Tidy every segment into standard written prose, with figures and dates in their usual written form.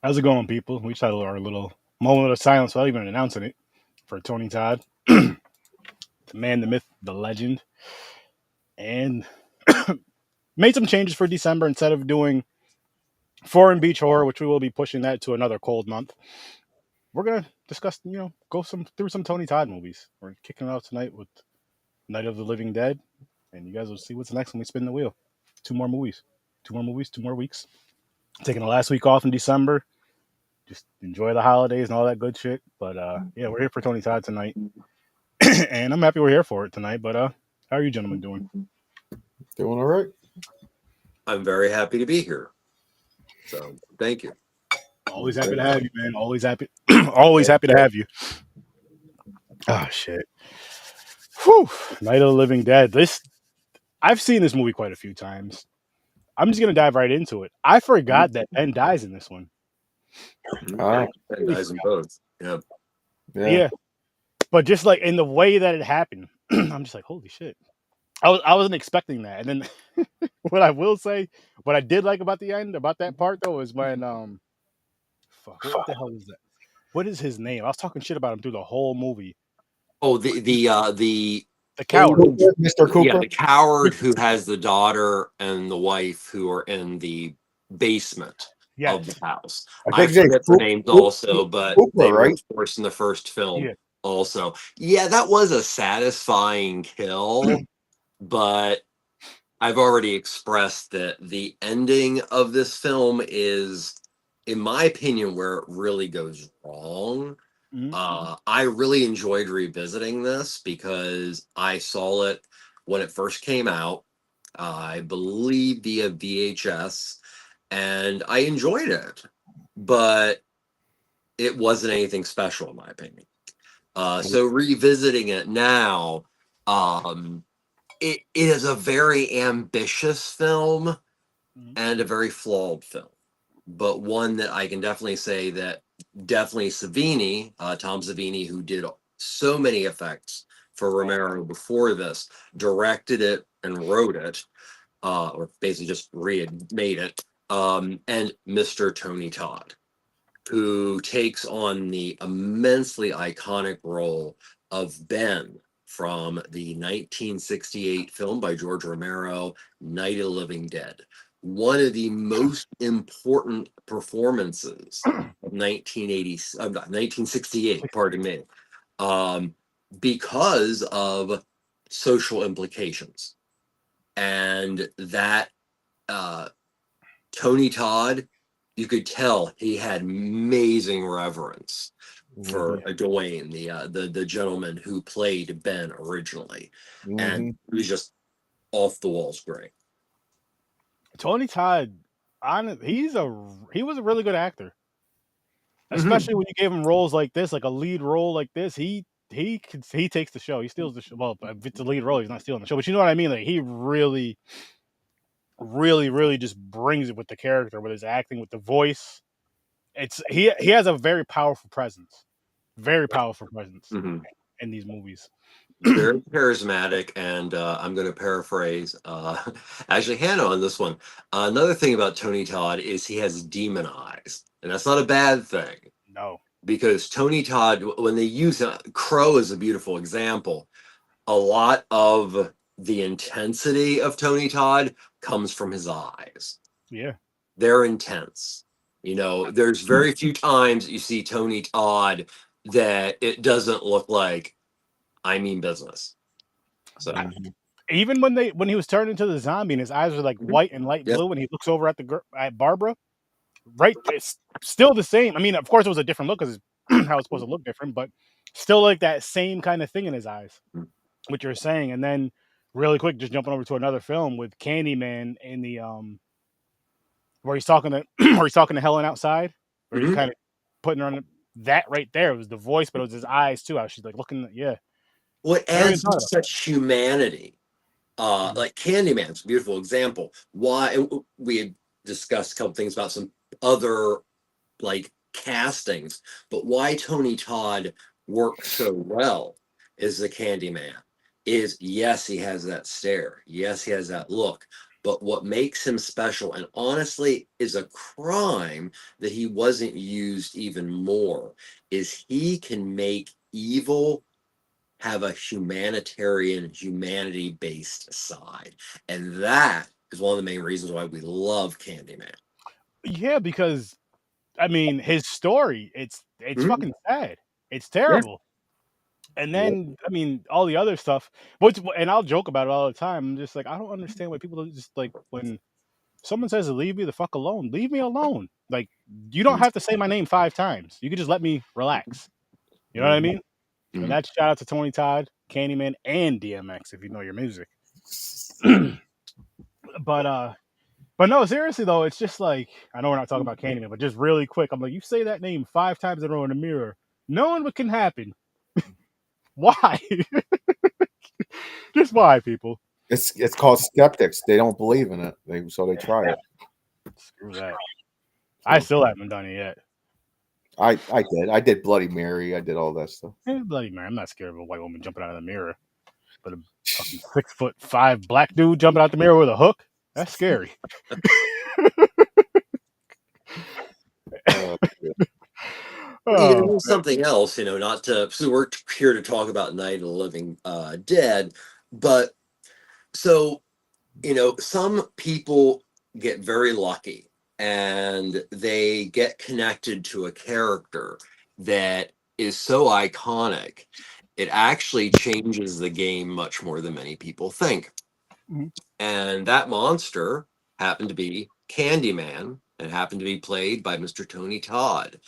How's it going, people? We just had our little moment of silence without even announcing it for Tony Todd, the man, the myth, the legend, and made some changes for December. Instead of doing foreign beach horror, which we will be pushing that to another cold month, we're gonna discuss, go some through some Tony Todd movies. We're kicking it out tonight with Night of the Living Dead, and you guys will see what's next when we spin the wheel. Two more movies, 2 more weeks. Taking the last week off in December. Just enjoy the holidays and all that good shit. But yeah, we're here for Tony Todd tonight. And I'm happy we're here for it tonight. But how are you gentlemen doing? Doing all right. I'm very happy to be here. So thank you. Always happy to have you, man. Always happy, always happy to have you. Oh shit. Whew. Night of the Living Dead. I've seen this movie quite a few times. I'm just gonna dive right into it. I forgot that Ben dies in this one. Ah, And guys in both. Yeah. Yeah. But just like in the way that it happened, I'm just like, holy shit. I wasn't expecting that. And then what I will say, what I did like about the end, about that part though, is when fuck, what the hell is that? What is his name? I was talking shit about him through the whole movie. Oh, the coward. Mr. Cooper. Yeah, the coward who has the daughter and the wife who are in the basement of the house. I forget their names also, but they were of course in the first film. Yeah. Also, yeah, that was a satisfying kill, but I've already expressed that the ending of this film is, in my opinion, where it really goes wrong. I really enjoyed revisiting this because I saw it when it first came out, I believe via VHS, and I enjoyed it, but it wasn't anything special in my opinion. So revisiting it now, it is a very ambitious film and a very flawed film, but one that I can definitely say that definitely Savini, Tom Savini, who did so many effects for Romero before this, directed it and wrote it, or basically just remade it, and Mr. Tony Todd, who takes on the immensely iconic role of Ben from the 1968 film by George Romero, Night of the Living Dead. One of the most important performances of 1968, pardon me, because of social implications. And that Tony Todd, you could tell he had amazing reverence for Dwayne, the gentleman who played Ben originally, and he was just off the walls great. Tony Todd, he was a really good actor, especially when you gave him roles like this, like a lead role like this. He takes the show. He steals the show. Well, if it's a lead role, he's not stealing the show, but you know what I mean. Like he really, really, really just brings it with the character, with his acting, with the voice. He has a very powerful presence, in these movies. Very charismatic, and I'm going to paraphrase actually Hannah on this one. Another thing about Tony Todd is he has demon eyes, and that's not a bad thing. No, because Tony Todd, when they use Crow as a beautiful example, a lot of the intensity of Tony Todd comes from his eyes. Yeah, they're intense. You know, there's very few times you see Tony Todd that it doesn't look like I mean business. So even when he was turned into the zombie and his eyes are like white and light blue, and he looks over at Barbara, right? It's still the same. I mean, of course, it was a different look because how it's supposed to look different, but still like that same kind of thing in his eyes, what you're saying. And then, really quick, just jumping over to another film with Candyman in the where he's talking to Helen outside, where he's kind of putting her on that right there. It was the voice, but it was his eyes too. How she's like looking, yeah. What adds such humanity? Like Candyman's a beautiful example. Why we had discussed a couple things about some other like castings, but why Tony Todd works so well is the Candyman is yes, he has that stare. Yes, he has that look. But what makes him special, and honestly is a crime that he wasn't used even more, is he can make evil have a humanitarian, humanity-based side. And that is one of the main reasons why we love Candyman. Yeah, because I mean, his story, it's Mhm. fucking sad. It's Yeah. terrible. And then, I mean, all the other stuff. And I'll joke about it all the time. I'm just like, I don't understand why people don't just like when someone says to leave me the fuck alone, leave me alone. Like, you don't have to say my name 5 times. You could just let me relax. You know what I mean? And Mhm. that's shout out to Tony Todd, Candyman, and DMX if you know your music. But no, seriously though, it's just like I know we're not talking about Candyman, but just really quick, I'm like, you say that name 5 times in a row in the mirror, knowing what can happen. Why? Just why, people? It's called skeptics. They don't believe in it. So they try it. Screw that. I still haven't done it yet. I did. I did Bloody Mary. I did all that stuff. Bloody man, I'm not scared of a white woman jumping out of the mirror, but a fucking 6'5" black dude jumping out the mirror with a hook. That's scary. Yeah. You know, Oh, something else, you know, not to, so we're here to talk about Night of the Living Dead, but so, you know, some people get very lucky and they get connected to a character that is so iconic, it actually changes the game much more than many people think. Mhm. And that monster happened to be Candyman and happened to be played by Mr. Tony Todd.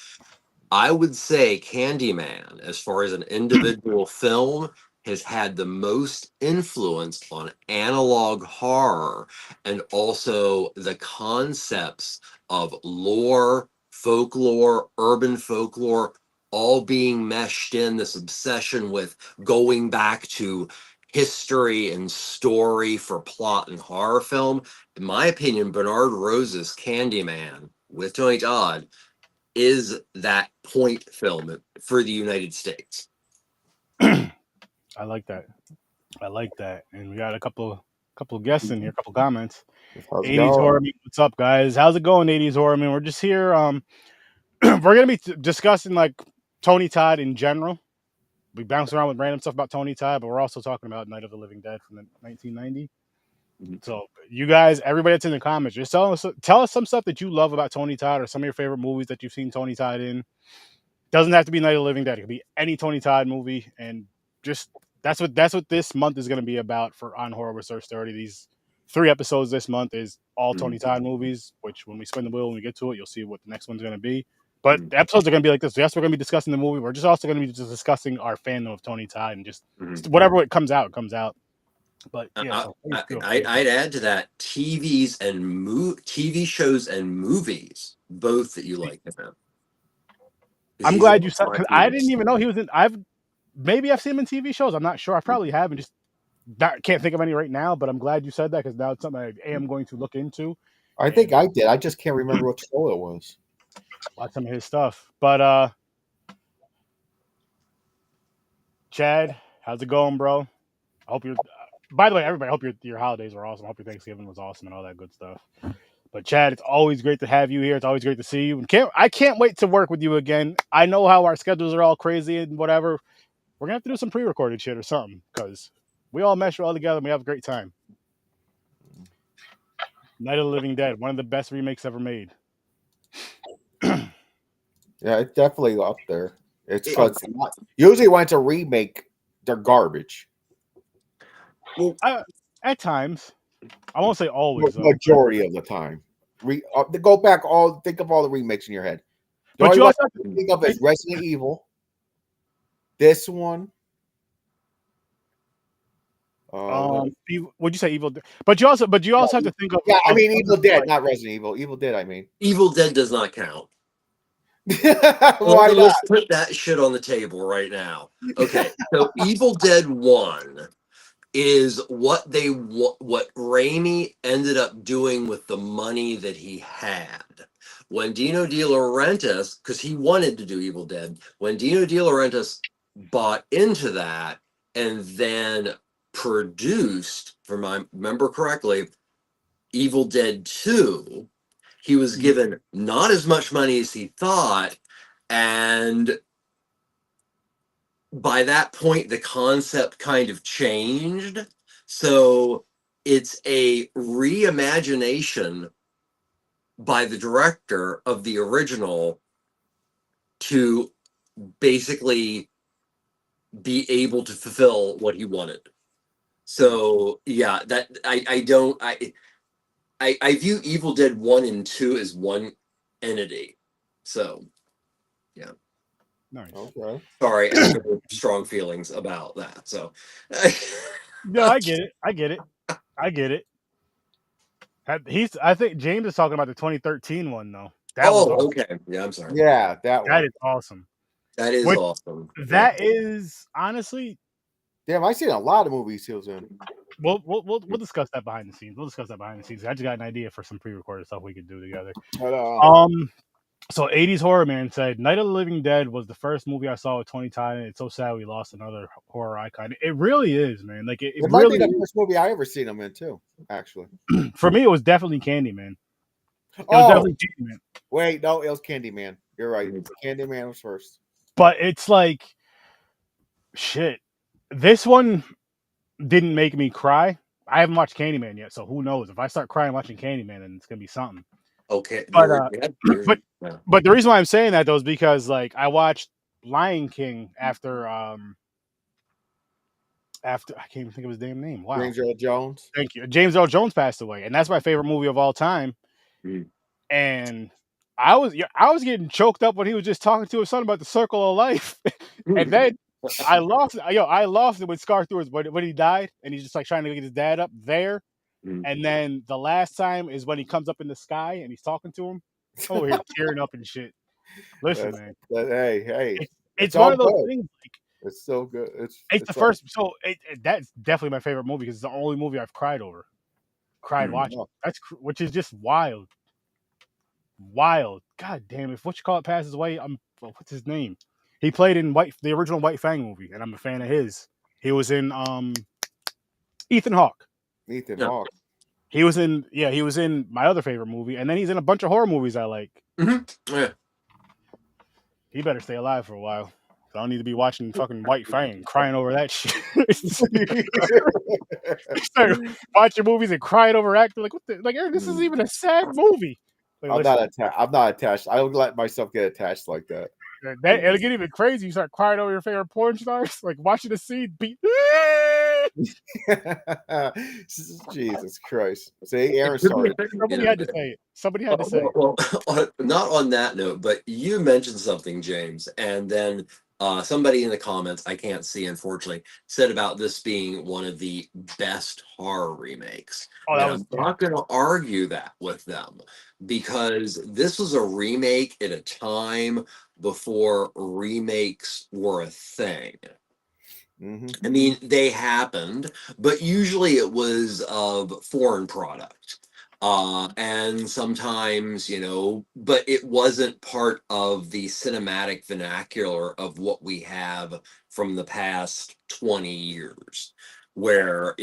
I would say Candyman, as far as an individual film, has had the most influence on analog horror and also the concepts of lore, folklore, urban folklore, all being meshed in this obsession with going back to history and story for plot and horror film. In my opinion, Bernard Rose's Candyman with Tony Todd is that point film for the United States. I like that. I like that. And we got a couple guests in here, a couple comments. How's it 80s going? horror. What's up, guys? How's it going, 80s horror? We're just here. We're gonna be discussing like Tony Todd in general. We bounce around with random stuff about Tony Todd, but we're also talking about Night of the Living Dead from the 1990. So you guys, everybody that's in the comments, just tell us some stuff that you love about Tony Todd or some of your favorite movies that you've seen Tony Todd in. Doesn't have to be Night of the Living Dead. It could be any Tony Todd movie, and just that's what this month is going to be about for On Horror Research 30. These 3 episodes this month is all Tony Todd movies. Which when we spin the wheel when we get to it, you'll see what the next one's going to be. But the episodes are going to be like this. Yes, we're going to be discussing the movie. We're just also going to be just discussing our fandom of Tony Todd and just whatever it comes out, comes out. But yeah, I'd add to that TV shows and movies, both that you like about. I'm glad you said because I didn't even know he was in. I've seen him in TV shows. I'm not sure. I probably haven't. Just can't think of any right now. But I'm glad you said that because now it's something I am going to look into. I think I did. I just can't remember what show it was. Watch some of his stuff. But Chad, how's it going, bro? I hope you're. By the way, everybody, I hope your holidays were awesome. I hope your Thanksgiving was awesome and all that good stuff. But Chad, it's always great to have you here. It's always great to see you. And I can't wait to work with you again. I know how our schedules are all crazy and whatever. We're gonna have to do some pre-recorded shit or something because we all mesh well together and we have a great time. Night of the Living Dead, one of the best remakes ever made. Yeah, it's definitely up there. It's usually when it's a remake, they're garbage. Well, at times, I won't say always. Majority of the time, go back. Think of all the remakes in your head. But you also have to think of as Resident Evil. This one. Would you say Evil Dead? But you also have to think of. Yeah, I mean Evil Dead, not Resident Evil. Evil Dead, I mean. Evil Dead does not count. Why not? Let's put that shit on the table right now. Okay, so Evil Dead 1 is what Raimi ended up doing with the money that he had. When Dino De Laurentiis, because he wanted to do Evil Dead, when Dino De Laurentiis bought into that and then produced, if I remember correctly, Evil Dead 2, he was given not as much money as he thought, and by that point the concept kind of changed. So it's a reimagination by the director of the original to basically be able to fulfill what he wanted. So yeah, that I view Evil Dead 1 and 2 as one entity. So yeah. Nice. Okay. Sorry, I have very strong feelings about that. So No, I get it. I get it. I get it. I think James is talking about the 2013 one though. That was oh, awesome. okay. Yeah, I'm sorry. Yeah, that That one. is awesome. That is Which, awesome. that is honestly, Damn, I've seen a lot of movies he was in. we'll discuss that behind the scenes. We'll discuss that behind the scenes. I just got an idea for some pre-recorded stuff we could do together. But, So 80s Horror Man said Night of the Living Dead was the first movie I saw with Tony Todd, and it's so sad we lost another horror icon. It really is, man. Like it might really be the first movie I ever seen him in too, actually. for me, it was definitely Candyman. It was Oh, definitely Candyman. wait, no, it was Candyman. You're right. Candyman was first. But it's like shit. This one didn't make me cry. I haven't watched Candyman yet, so who knows? If I start crying watching Candyman, then it's gonna be something. Okay. But Yeah. but the reason why I'm saying that though is because like I watched Lion King after I can't even think of his damn name. Wow. James Earl Jones. Thank you. James Earl Jones passed away, and that's my favorite movie of all time. Mm. And I was getting choked up when he was just talking to his son about the circle of life, and then I lost it when Scar threw his when he died, and he's just like trying to get his dad up there. Mm. And then the last time is when he comes up in the sky and he's talking to him. Oh, he's tearing up and shit. Listen, man. Hey, it's one of those things. Like, it's so good. It's the first. So that's definitely my favorite movie because it's the only movie I've cried over. Watching. Which is just wild. Wild. God damn. If what you call it passes away, what's his name? He played in the original White Fang movie, and I'm a fan of his. He was in Ethan Hawke. Ethan Hawke. He was in my other favorite movie, and then he's in a bunch of horror movies I like. Mm-hmm. Yeah. He better stay alive for a while. I don't need to be watching fucking White Fang crying over that shit. Start watching movies and crying over acting like what the Aaron, this isn't even a sad movie. Like, I'm not attached. I don't let myself get attached like that. It'll get even crazy. You start crying over your favorite porn stars, like watching the scene beat. Jesus Christ! See, Aaron started. Somebody had to say it. Somebody had to say it. Well, not on that note, but you mentioned something, James, and then somebody in the comments, I can't see unfortunately, said about this being one of the best horror remakes. I'm not going to argue that with them because this was a remake at a time before remakes were a thing. Mm-hmm. I mean, they happened, but usually it was of foreign product. And sometimes, but it wasn't part of the cinematic vernacular of what we have from the past 20 years, where,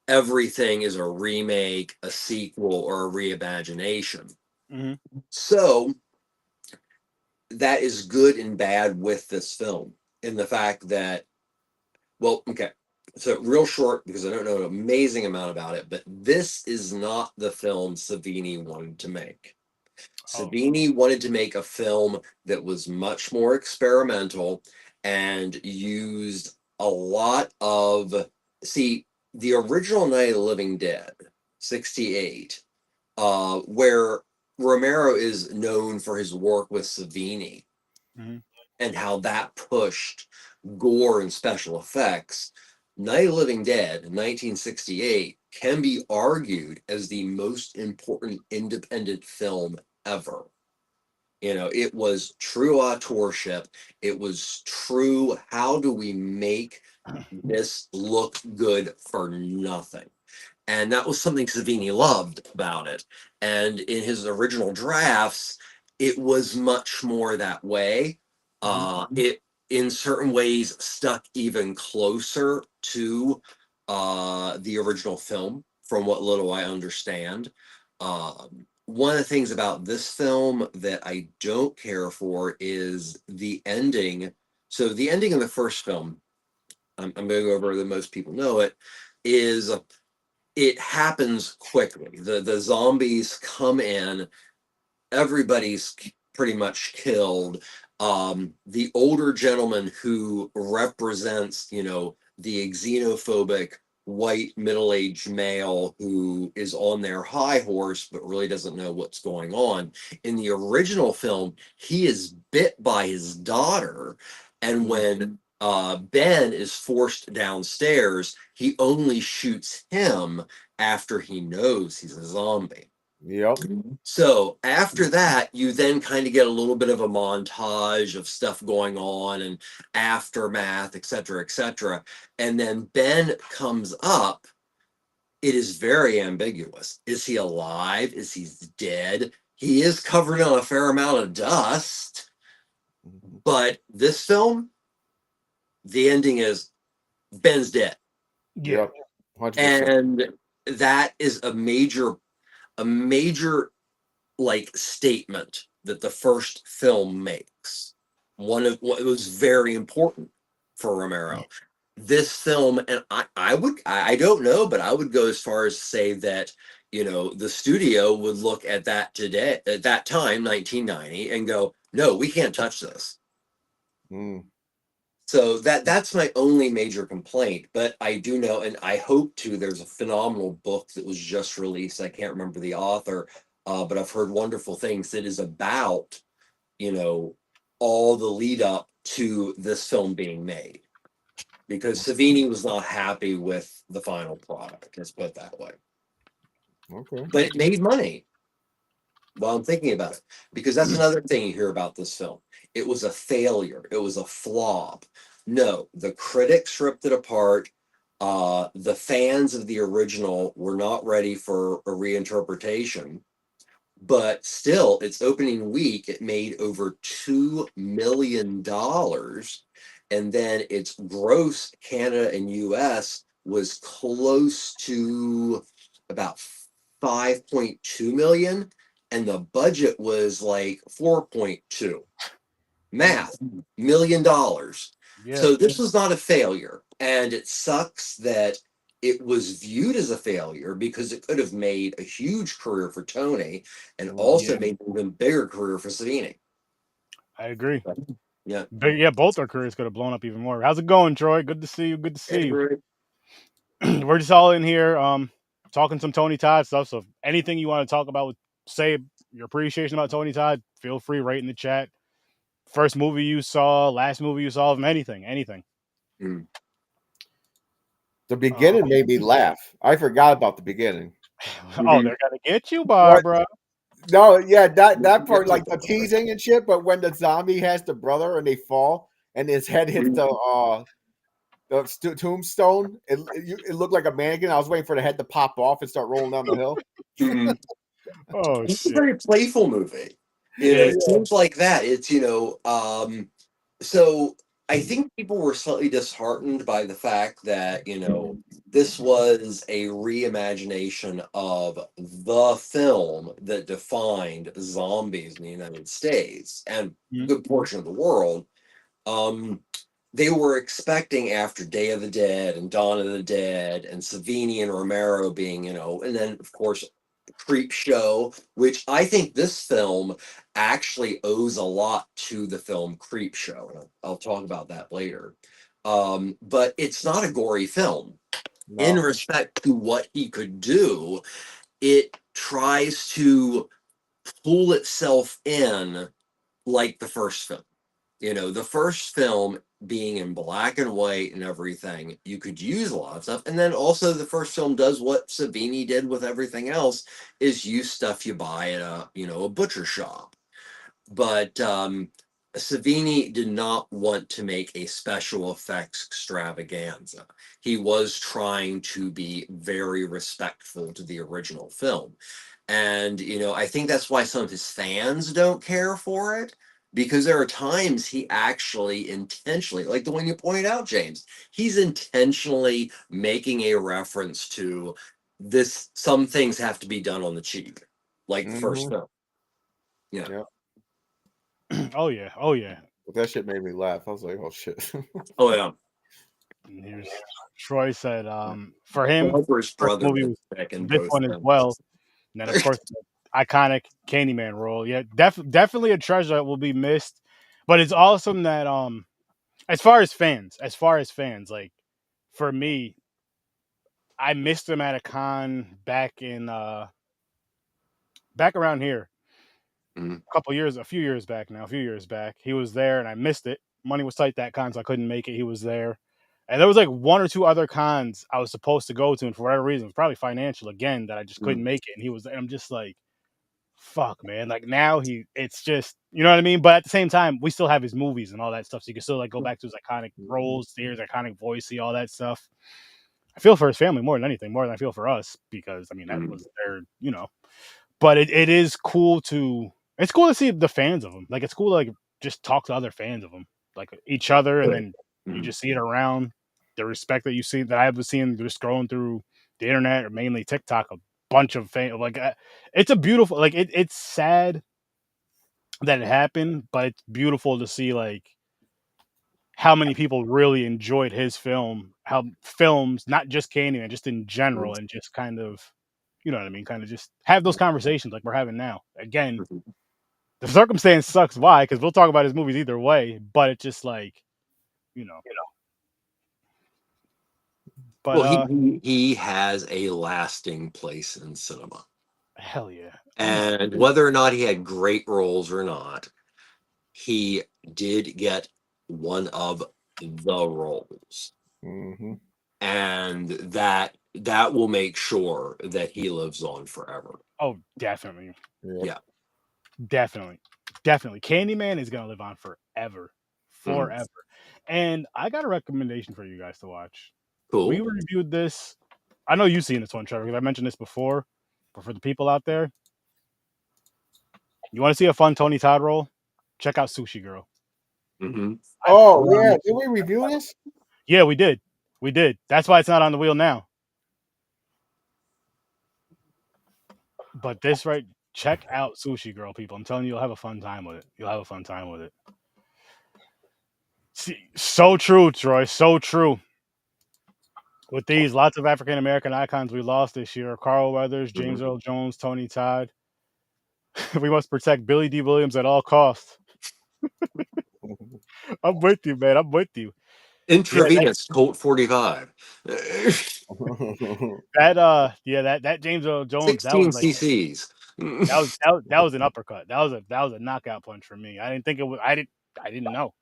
everything is a remake, a sequel, or a reimagination. Mm-hmm. So that is good and bad with this film in the fact that, well, okay. So real short, because I don't know an amazing amount about it, but this is not the film Savini wanted to make. Savini wanted to make a film that was much more experimental and used a lot of, the original Night of the Living Dead, 68, where Romero is known for his work with Savini and how that pushed gore and special effects. Night of the Living Dead in 1968 can be argued as the most important independent film ever. It was true authorship. It was true, how do we make this look good for nothing? And that was something Savini loved about it. And in his original drafts, it was much more that way. It, in certain ways, stuck even closer to the original film from what little I understand. One of the things about this film that I don't care for is the ending. So the ending of the first film, I'm going to go over that most people know it, is it happens quickly. The zombies come in, everybody's pretty much killed. The older gentleman who represents, the xenophobic white middle-aged male who is on their high horse but really doesn't know what's going on. In the original film, he is bit by his daughter, and when Ben is forced downstairs, he only shoots him after he knows he's a zombie. Yep. So after that, you then kind of get a little bit of a montage of stuff going on and aftermath, et cetera, et cetera. And then Ben comes up. It is very ambiguous. Is he alive? Is he dead? He is covered in a fair amount of dust. But this film, the ending is Ben's dead. Yeah. Yep. 100%. And that is a major like statement that the first film makes. One of what was very important for Romero. This film, and I don't know, but I would go as far as to say that, the studio would look at that today, at that time, 1990, and go, no, we can't touch this. So that's my only major complaint. But I do know, and I hope to, there's a phenomenal book that was just released. I can't remember the author, but I've heard wonderful things that is about, all the lead up to this film being made. Because Savini was not happy with the final product, let's put it that way. Okay. But it made money. While I'm thinking about it, because that's another thing you hear about this film. It was a failure. It was a flop. No, the critics ripped it apart. The fans of the original were not ready for a reinterpretation. But still, its opening week, it made over $2 million. And then its gross, Canada and US, was close to about 5.2 million. And the budget was like 4.2. Math, $1 million. Yeah. So this was not a failure. And it sucks that it was viewed as a failure because it could have made a huge career for Tony and also made an even bigger career for Savini. I agree. Yeah. But yeah, both our careers could have blown up even more. How's it going, Troy? Good to see you. Good to see you. We're just all in here talking some Tony Todd stuff. So if anything you want to talk about, say your appreciation about Tony Todd, feel free, right in the chat. First movie you saw, last movie you saw of him, anything. The beginning made me laugh. I forgot about the beginning. Oh, they're gonna get you, Barbara. No, yeah, that part, like the teasing and shit. But when the zombie has the brother and they fall and his head hits the tombstone, it looked like a mannequin. I was waiting for the head to pop off and start rolling down the hill. Oh, it's shit. a very playful movie. It seems like that. It's so I think people were slightly disheartened by the fact that, this was a reimagination of the film that defined zombies in the United States and a good portion of the world. They were expecting, after Day of the Dead and Dawn of the Dead and Savini and Romero being, and then of course Creep Show, which I think this film actually owes a lot to the film Creep Show. And I'll talk about that later. But it's not a gory film. No. In respect to what he could do, it tries to pull itself in like the first film. The first film being in black and white and everything, you could use a lot of stuff. And then also the first film does what Savini did with everything else, is use stuff you buy at a butcher shop. But Savini did not want to make a special effects extravaganza. He was trying to be very respectful to the original film. And, I think that's why some of his fans don't care for it, because there are times he actually intentionally, like the one you pointed out, James, he's intentionally making a reference to some things have to be done on the cheap, like the first film. Yeah. Oh yeah. But that shit made me laugh. I was like, oh shit. Oh yeah. And here's Troy said, for him, Harper's first brother movie was was back in this both one as films. well. And then of course the iconic Candyman role. Yeah, definitely a treasure that will be missed. But it's awesome that as far as fans, like for me, I missed him at a con back around here. A few years back. He was there and I missed it. Money was tight that con, so I couldn't make it. He was there. And there was like one or two other cons I was supposed to go to, and for whatever reason, it was probably financial again that I just couldn't make it. And he was there. I'm just like, fuck, man. Like now it's just, you know what I mean? But at the same time, we still have his movies and all that stuff. So you can still like go back to his iconic roles, hear his iconic voice, see all that stuff. I feel for his family more than anything, more than I feel for us, because I mean that was their, you know. But it is cool to see the fans of him. Like it's cool to like just talk to other fans of him, like each other, and then you just see it around. The respect that you see that I was seeing just scrolling through the internet or mainly TikTok, a bunch of fans. Like it's a beautiful, like it's sad that it happened, but it's beautiful to see like how many people really enjoyed his film, how films, not just Candyman, just in general, and just kind of, you know what I mean, kind of just have those conversations like we're having now. Again, the circumstance sucks. Why? Because we'll talk about his movies either way, but it's just like, you know. But well, he has a lasting place in cinema. Hell yeah. And whether or not he had great roles or not, he did get one of the roles. And that will make sure that he lives on forever. Oh, definitely. Yeah. Definitely. Candyman is gonna live on forever. And I got a recommendation for you guys to watch. Cool. We reviewed this. I know you've seen this one, Trevor, because I mentioned this before. But for the people out there, you want to see a fun Tony Todd role? Check out Sushi Girl. Oh yeah, did we review this? Yeah, we did. That's why it's not on the wheel now. But this right, check out Sushi Girl, people. I'm telling you, you'll have a fun time with it. See, so true, Troy. So true. With these, lots of African American icons we lost this year: Carl Weathers, James Earl Jones, Tony Todd. We must protect Billy D. Williams at all costs. I'm with you, man. I'm with you. Intravenous Colt 45. That James Earl Jones, 16 that was like cc's. that was an uppercut. That was a knockout punch for me. I didn't think it was. I didn't know.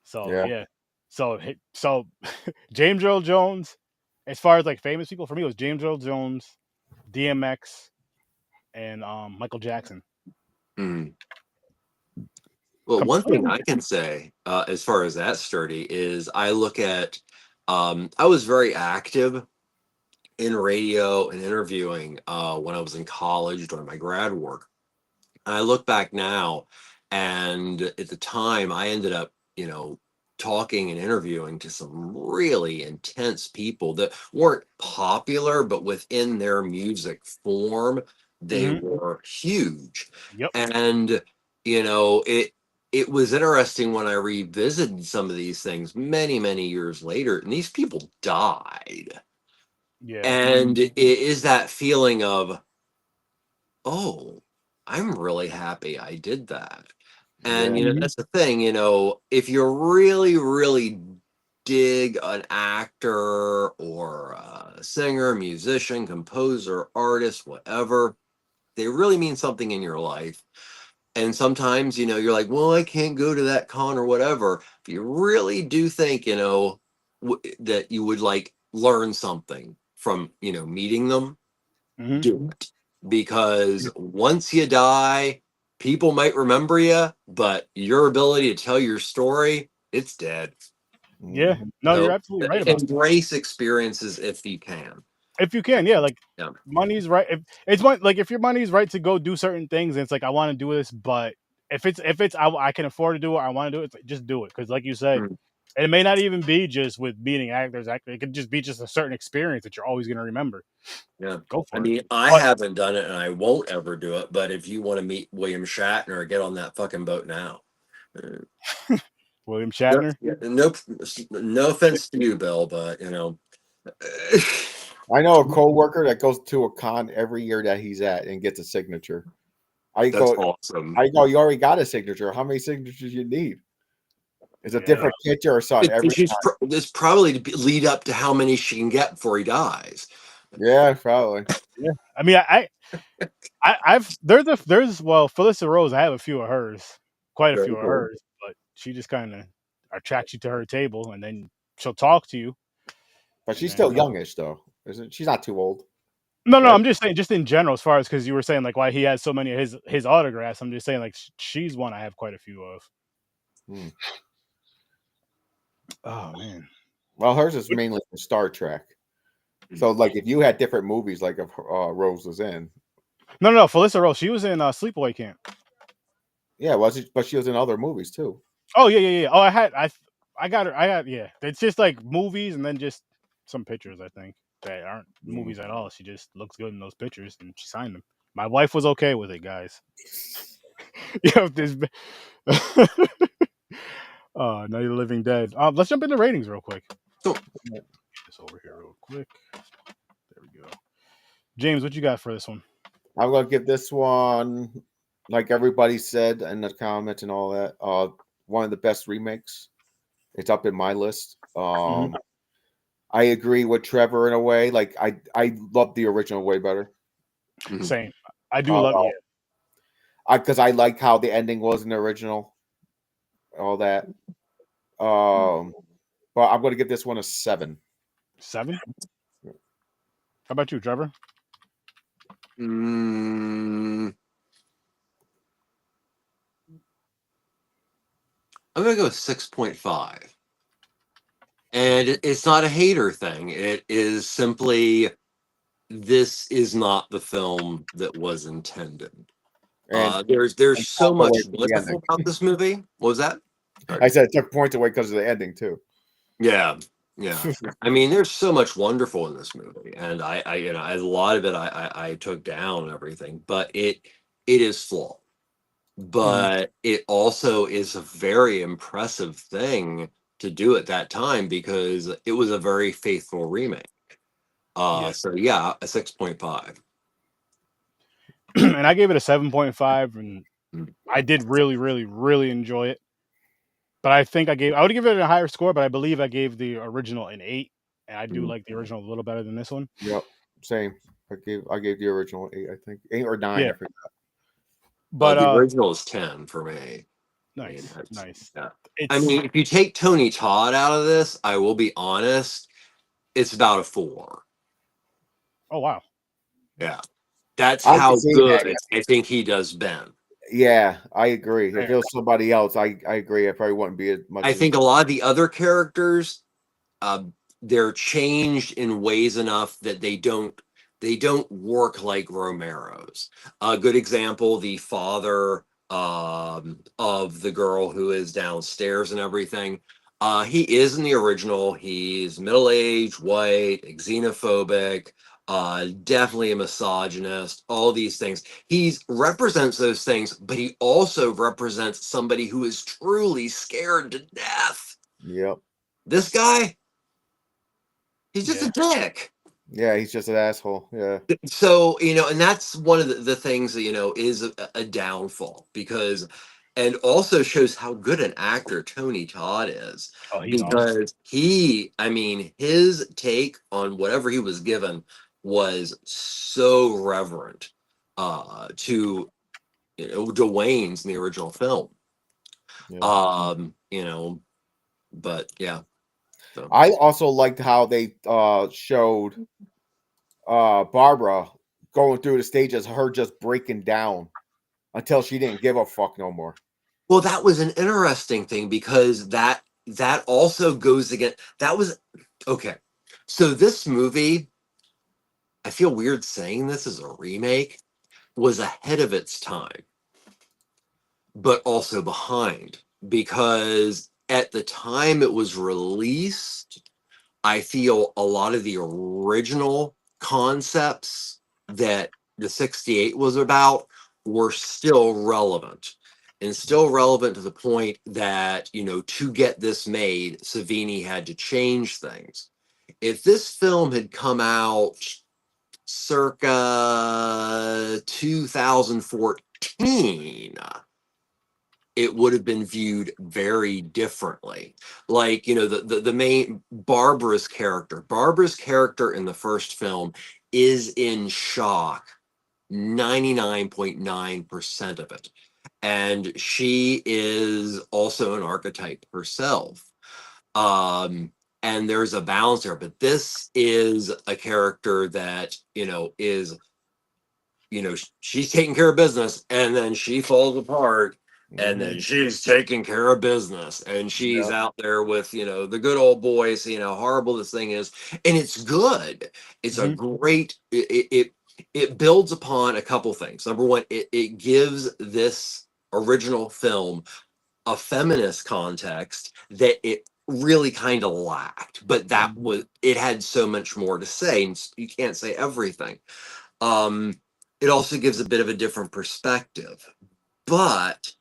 So yeah. So James Earl Jones, as far as like famous people, for me it was James Earl Jones, DMX, and Michael Jackson. Well, one thing I can say as far as that sturdy is I look at I was very active in radio and interviewing when I was in college during my grad work. And I look back now, and at the time I ended up, talking and interviewing to some really intense people that weren't popular, but within their music form, they were huge. Yep. And, it was interesting when I revisited some of these things many, many years later, and these people died. Yeah. And it is that feeling of, oh, I'm really happy I did that. And that's the thing, if you really, really dig an actor or a singer, musician, composer, artist, whatever, they really mean something in your life. And sometimes, you're like, well, I can't go to that con or whatever. If you really do think, that you would like learn something from, meeting them, do it. Because once you die, people might remember you, but your ability to tell your story, it's dead. Yeah. No, So you're absolutely right about embrace experiences if you can. If you can, yeah, like money's right. If your money's right to go do certain things, and it's like I want to do this, but if it's I can afford to do it, I want to do it, just do it. Because like you said, And it may not even be just with meeting actors. It could just be just a certain experience that you're always going to remember. Yeah. Go for I it. mean, I But haven't done it and I won't ever do it. But if you want to meet William Shatner, get on that fucking boat now. William No, Shatner. yeah, no offense to you, Bill, but you know, I know a coworker that goes to a con every year that he's at and gets a signature. I that's go, awesome. you already got a signature. How many signatures you need? It's a Yeah. different picture or something every time. This probably to lead up to how many she can get before he dies. Yeah, probably. Yeah. I mean, I've there's well, Felissa Rose. I have a few of hers, quite a Very few of cool. hers, but she just kind of attracts you to her table, and then she'll talk to you. But And she's then still youngish, though, isn't she's not too old, no, right? I'm just saying, just in general, as far as because you were saying like why he has so many of his autographs. I'm just saying like she's one I have quite a few of. Hmm. Oh man. Well, hers is mainly for Star Trek. So, like, if you had different movies, like if Rose was in, No, Felissa Rose. She was in Sleepaway Camp. yeah, but she was in other movies too. Oh yeah. Oh, I got her. Yeah. It's just like movies, and then just some pictures. I think that aren't movies at all. She just looks good in those pictures, and she signed them. My wife was okay with it, guys. Yeah, this. Now you're living dead. Let's jump into ratings real quick. So, Get this over here real quick. There we go. James, what you got for this one? I'm gonna give this one, like everybody said in the comments and all that, one of the best remakes. It's up in my list. Mhm. I agree with Trevor in a way. Like I love the original way better. Same. I do love. Yeah. Because I like how the ending was in the original, all that. But I'm gonna give this one a 7. 7. How about you, Trevor? I'm gonna go with 6.5. And it's not a hater thing. It is simply this is not the film that was intended. And There's so away much from the ending. wonderful about this movie. What was that? I said it took points away because of the ending too. Yeah. I mean, there's so much wonderful in this movie, and I you know, a lot of it I took down and everything, but it is flawed. But it also is a very impressive thing to do at that time because it was a very faithful remake. Yeah. So yeah, a 6.5. And I gave it a 7.5, and Mm. I did really enjoy it. But I think I would give it a higher score, but I believe I gave the original an 8, and I do like the original a little better than this one. Yep, same. I gave the original 8. I think 8 or 9. Yeah. I forgot. But The original is 10 for me. nice. Yeah. I It's mean, if you take Tony Todd out of this, I will be honest, it's about a 4. oh wow. Yeah. That's I can how see good that. I think he does Ben. Yeah, I agree. Fair. If it was somebody else, I agree. I probably wouldn't be as much. I think a lot of the other characters, they're changed in ways enough that they don't work like Romero's. A good example, the father of the girl who is downstairs and everything. He is in the original. He's middle-aged, white, xenophobic, definitely a misogynist, all these things. He represents those things, but he also represents somebody who is truly scared to death. Yep. This guy, he's just a dick. Yeah, he's just an asshole. Yeah. So, and that's one of the things that, is a downfall because, and also shows how good an actor Tony Todd is. Oh, he's awesome. Because his take on whatever he was given was so reverent to, Dwayne's in the original film. Yeah. But yeah. So. I also liked how they showed Barbara going through the stages, her just breaking down until she didn't give a fuck no more. Well, that was an interesting thing because that also goes against that was okay. So this movie, I feel weird saying this as a remake, was ahead of its time, but also behind because at the time it was released, I feel a lot of the original concepts that the 68 was about were still relevant. And still relevant to the point that, to get this made, Savini had to change things. If this film had come out circa 2014, it would have been viewed very differently. Like, the main Barbara's character in the first film is in shock 99.9% of it. And she is also an archetype herself. And there's a balance there, but this is a character that, is, she's taking care of business and then she falls apart. And then she's taking care of business and she's out there with, the good old boys, how horrible this thing is. And it's good. It's a great, it builds upon a couple things. Number one, it gives this original film a feminist context that it really kind of lacked, but that was, it had so much more to say, and you can't say everything. It also gives a bit of a different perspective, but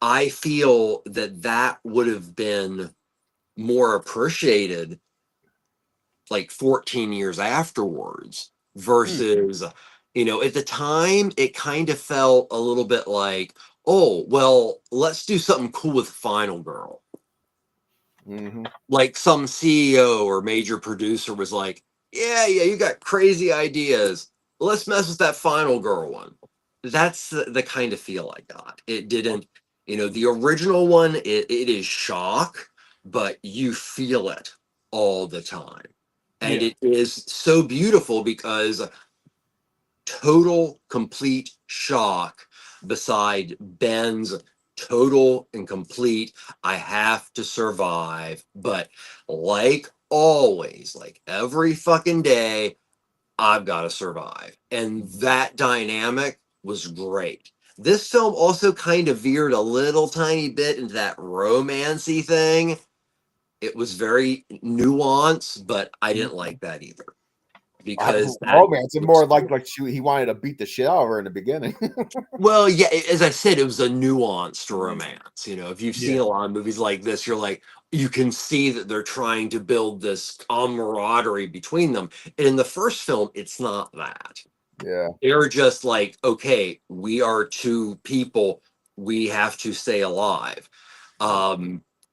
I feel that would have been more appreciated like 14 years afterwards versus, at the time, it kind of felt a little bit like, oh, well, let's do something cool with Final Girl. Like some CEO or major producer was like, yeah, you got crazy ideas. Let's mess with that Final Girl one. That's the kind of feel I got. It didn't, the original one, it is shock, but you feel it all the time. And it is so beautiful because total, complete shock beside Ben's total and complete, I have to survive. But like always, like every fucking day, I've got to survive. And that dynamic was great. This film also kind of veered a little tiny bit into that romancy thing. It was very nuanced, but I didn't like that either. Because romance and more like he wanted to beat the shit out of her in the beginning. Well, yeah, as I said, it was a nuanced romance. If you've seen a lot of movies like this, you're like, you can see that they're trying to build this camaraderie between them. And in the first film, it's not that. Yeah. They're just like, okay, we are two people. We have to stay alive.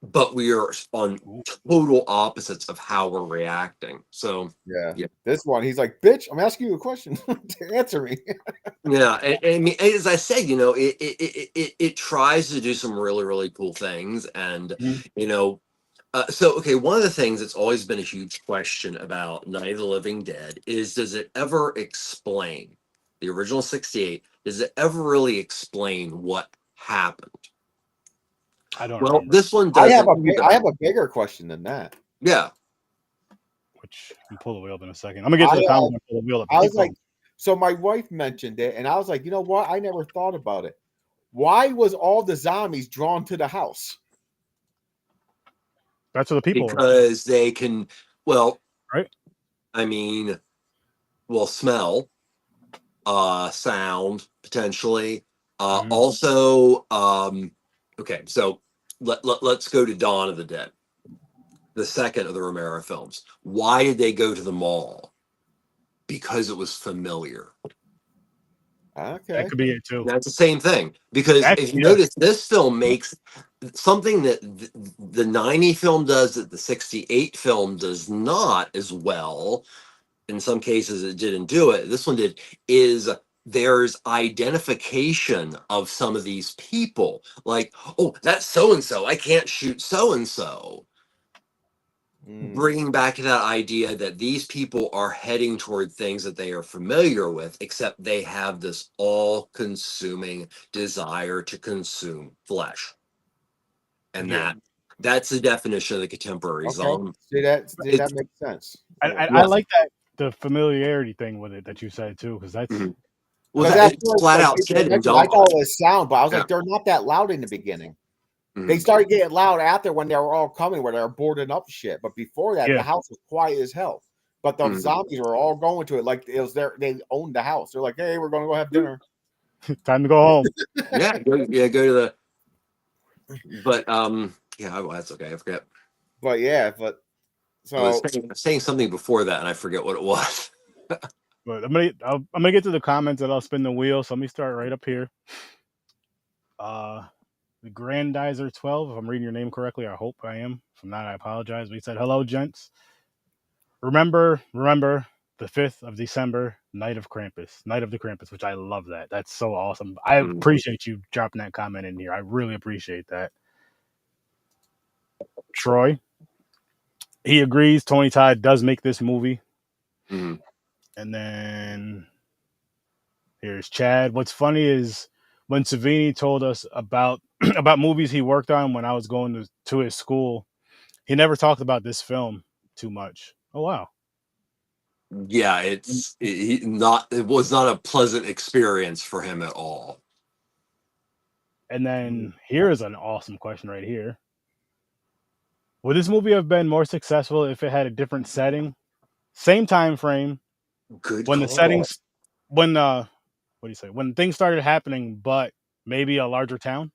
But we are on total opposites of how we're reacting. So yeah. This one, he's like, bitch, I'm asking you a question. Answer me. Yeah, and I mean, as I said, it tries to do some really, really cool things, and so okay, one of the things that's always been a huge question about Night of the Living Dead is, does it ever explain the original 68? Does it ever really explain what happened? I don't Well, remember. this one doesn't. I have a bigger question than that. Yeah. Which you pull the wheel up in a second. I'm gonna get to the comments and pull the wheel up. I was like, so my wife mentioned it, and I was like, you know what? I never thought about it. Why was all the zombies drawn to the house? That's what the people because they can, well, right? I mean, well, smell, sound potentially. Also, okay, so let's go to Dawn of the Dead, the second of the Romero films. Why did they go to the mall? Because it was familiar. Okay, that could be it too. That's the same thing. Because if you notice, this film makes something that the 90 film does that the 68 film does not as well. In some cases, it didn't do it. This one did. Is there's identification of some of these people, like, oh, that's so and so. I can't shoot so and so. Bringing back to that idea that these people are heading toward things that they are familiar with, except they have this all-consuming desire to consume flesh, and that's the definition of the contemporary zombie. See that makes sense. I like that, the familiarity thing with it that you said too, because that's well, that's flat out said in Dawn. I thought it was sound, but I was like, they're not that loud in the beginning. They started getting loud after when they were all coming, where they were boarding up shit. But before that, Yeah. the house was quiet as hell. But the zombies were all going to it like it was their. They owned the house. They're like, "Hey, we're going to go have dinner." Time to go home. Yeah, go to the. But yeah, well, that's okay. I forget. But yeah, but I was so saying something before that, and I forget what it was. But I'm gonna get to the comments, and I'll spin the wheel. So let me start right up here. The Grandizer 12. If I'm reading your name correctly, I hope I am. If I'm not, I apologize. We said hello, gents. Remember the 5th of December, Night of the Krampus, which I love that. That's so awesome. I appreciate you dropping that comment in here. I really appreciate that. Troy, he agrees. Tony Todd does make this movie. Mm-hmm. And then here's Chad. What's funny is when Savini told us about about movies he worked on when I was going to his school, he never talked about this film too much. Oh wow. Yeah, it was not a pleasant experience for him at all. And then here is an awesome question right here. Would this movie have been more successful if it had a different setting, same time frame, Good when call. the settings, when what do you say, when things started happening, but maybe a larger town?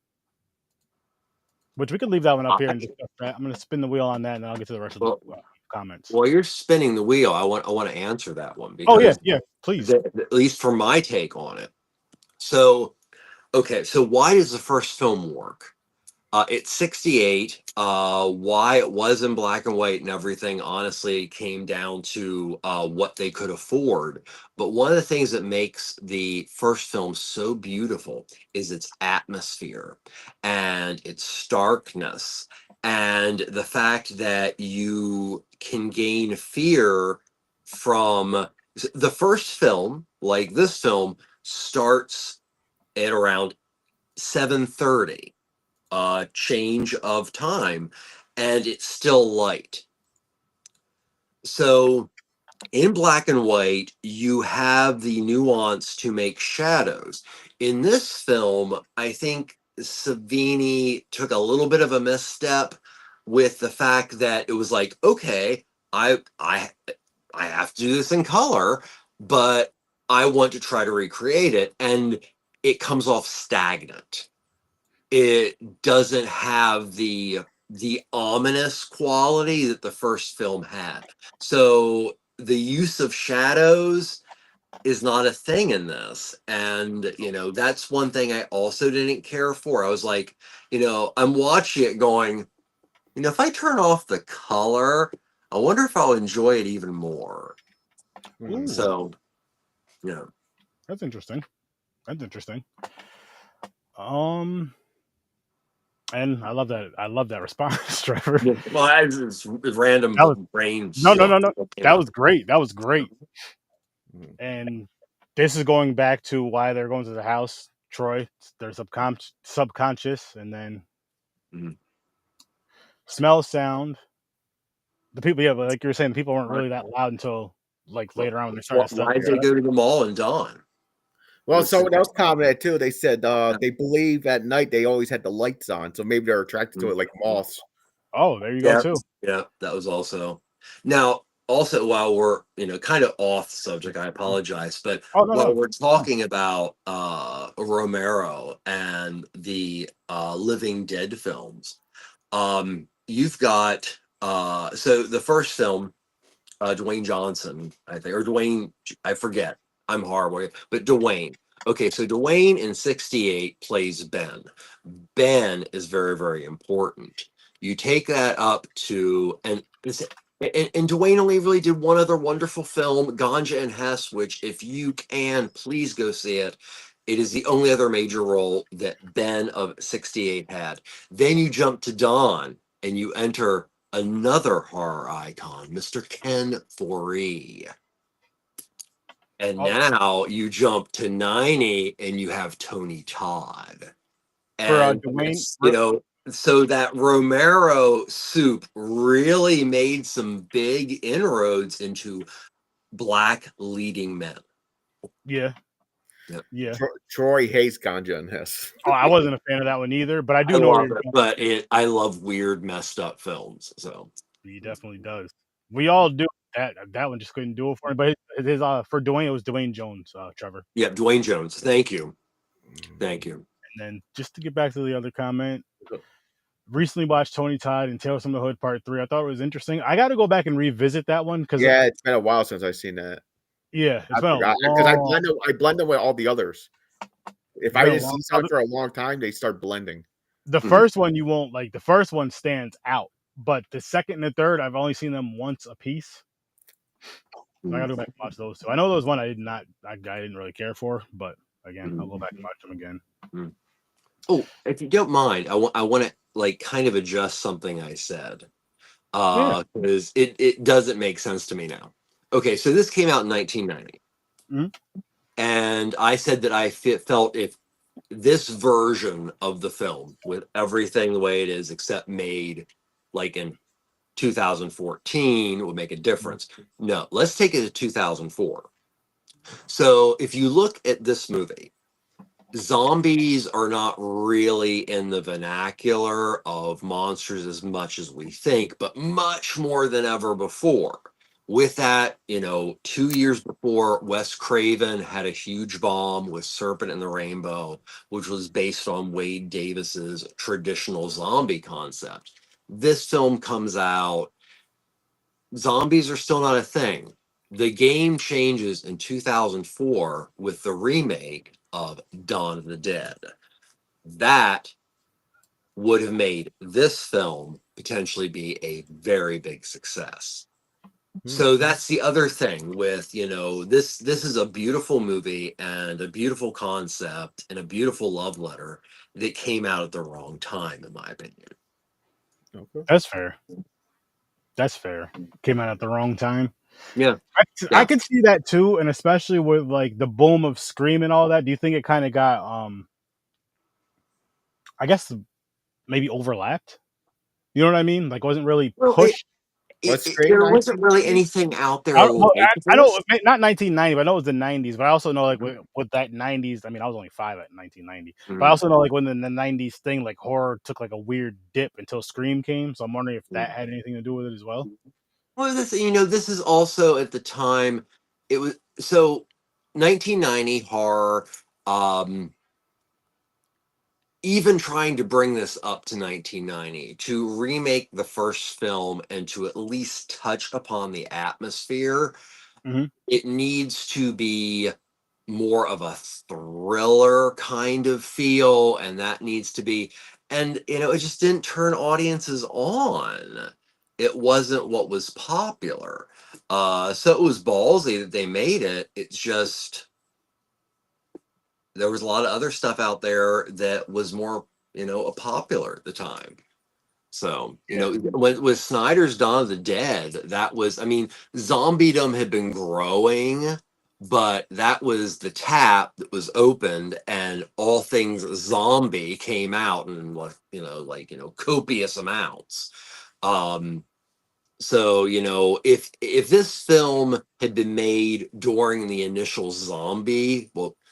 Which we could leave that one up here and discuss that. I'm going to spin the wheel on that, and then I'll get to the rest of the comments. While you're spinning the wheel, I want to answer that one because yeah, please. At least for my take on it. So, okay, so why does the first film work? It's 68. Why it was in black and white and everything honestly came down to what they could afford. But one of the things that makes the first film so beautiful is its atmosphere and its starkness and the fact that you can gain fear from the first film, like this film, starts at around 7:30. Change of time, and it's still light. So in black and white, you have the nuance to make shadows. In this film, I think Savini took a little bit of a misstep with the fact that it was like, okay, I have to do this in color, but I want to try to recreate it, and it comes off stagnant. It doesn't have the ominous quality that the first film had. So the use of shadows is not a thing in this. And, that's one thing I also didn't care for. I was like, I'm watching it going, if I turn off the color, I wonder if I'll enjoy it even more. Ooh. So, That's interesting. And I love that. I love that response, Trevor. Well, it's random brain. No. That was great. And this is going back to why they're going to the house, Troy. They're subconscious, and then smell, sound. The people, yeah, but like you were saying, people weren't really that loud until like later on when they started. Why did they go to the mall and dawn? Well, someone else commented too. They said they believe at night they always had the lights on, so maybe they're attracted to it like moths. Oh, there you go too. Yeah, that was also. Now, also, while we're kind of off subject, I apologize, but while we're talking about Romero and the Living Dead films, you've got so the first film, Dwayne Johnson, I think, or Dwayne, I forget. I'm horrible, but Dwayne. Okay, so Dwayne in 68 plays Ben. Ben is very, very important. You take that up to, and Dwayne only really did one other wonderful film, Ganja and Hess, which if you can, please go see it. It is the only other major role that Ben of 68 had. Then you jump to Dawn and you enter another horror icon, Mr. Ken Foree. And now you jump to 90 and you have Tony Todd. And, Dwayne, so that Romero soup really made some big inroads into black leading men. Yeah. Yeah. Troy hates ganja in this. Oh, I wasn't a fan of that one either, but I I do know where love you're it, going. but I love weird, messed up films. So He definitely does. We all do. That one just couldn't do it for him. But his for Dwayne, it was Dwayne Jones, Trevor. yeah, Dwayne Jones. Thank you. Thank you. And then just to get back to the other comment, recently watched Tony Todd and Tales from the Hood Part 3. I thought it was interesting. I got to go back and revisit that one because Yeah, it's been a while since I've seen that. yeah, it's I been a forgot because long. I blend them with all the others. If It's I been a just long. see something for a long time, they start blending. The Mhm. first one you won't like. The first one stands out, but the second and the third, I've only seen them once a piece. So I got to go back and watch those two. I know those one I didn't really care for, but again, I'll go back and watch them again. Mhm. Oh, if you don't mind, I want to like kind of adjust something I said. Yeah. Because it doesn't make sense to me now. Okay, so this came out in 1990. Mhm. And I said that I felt if this version of the film, with everything the way it is, except made like in 2014, would make a difference. No, let's take it to 2004. So if you look at this movie, zombies are not really in the vernacular of monsters as much as we think, but much more than ever before. With that, 2 years before, Wes Craven had a huge bomb with Serpent and the Rainbow, which was based on Wade Davis's traditional zombie concept. This film comes out, zombies are still not a thing. The game changes in 2004 with the remake of Dawn of the Dead. That would have made this film potentially be a very big success. So that's the other thing with, this is a beautiful movie and a beautiful concept and a beautiful love letter that came out at the wrong time, in my opinion. Okay. That's fair. That's fair. Came out at the wrong time. Yeah. I could see that too, and especially with like the boom of Scream and all that. Do you think it kind of got I guess maybe overlapped? You know what I mean? Like wasn't really Well, pushed. What's Scream there wasn't really 1990? anything out there I, well, like I know this. not 1990, but I know it was the 90s. But I also know like with that 90s. I mean, I was only 5 at 1990, but I Mhm. also know like when the 90s thing, like horror took like a weird dip until Scream came. So I'm wondering if that had anything to do with it as well. Well, this is also at the time it was so 1990 horror. Um, Even trying to bring this up to 1990 to remake the first film and to at least touch upon the atmosphere, Mhm. it needs to be more of a thriller kind of feel, and that needs to be, and it just didn't turn audiences on. It wasn't what was popular. So it was ballsy that they made it. It's just there was a lot of other stuff out there that was more, popular at the time. So, when with Snyder's Dawn of the Dead, that was, I mean, zombiedom had been growing, but that was the tap that was opened, and all things zombie came out in copious amounts. Um, so, if this film had been made during the initial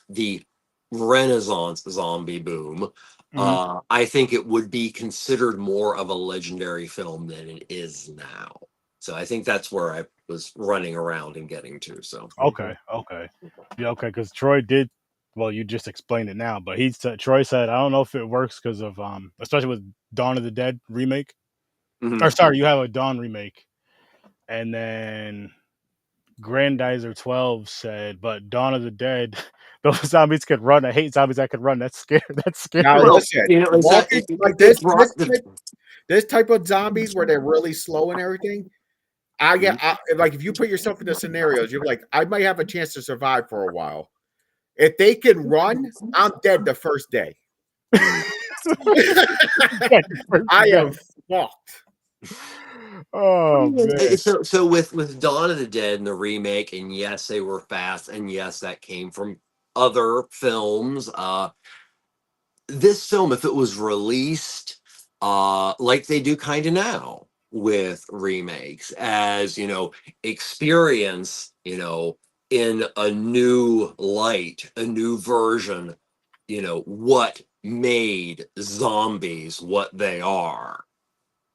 the Renaissance zombie boom, Mhm. I think it would be considered more of a legendary film than it is now. So I think that's where I was running around and getting to. So Okay. Okay. Yeah. Okay. Because Troy did. Well, you just explained it now, but Troy said I don't know if it works because of especially with Dawn of the Dead remake. Or Mhm. sorry, you have a Dawn remake, and then Grandizer 12 said, but Dawn of the Dead, those zombies could run. I hate zombies that could run. That's scary. That's Now scary. Well, listen, is that walking like it brought the this type of zombies where they're really slow and everything. Like if you put yourself in the scenarios, you're like, I might have a chance to survive for a while. If they can run, I'm dead the first day. I am fucked. Oh man. So with Dawn of the Dead and the remake, and yes, they were fast, and yes, that came from other films. This film, if it was released like they do kind of now with remakes, as experience, in a new light, a new version, what made zombies what they are.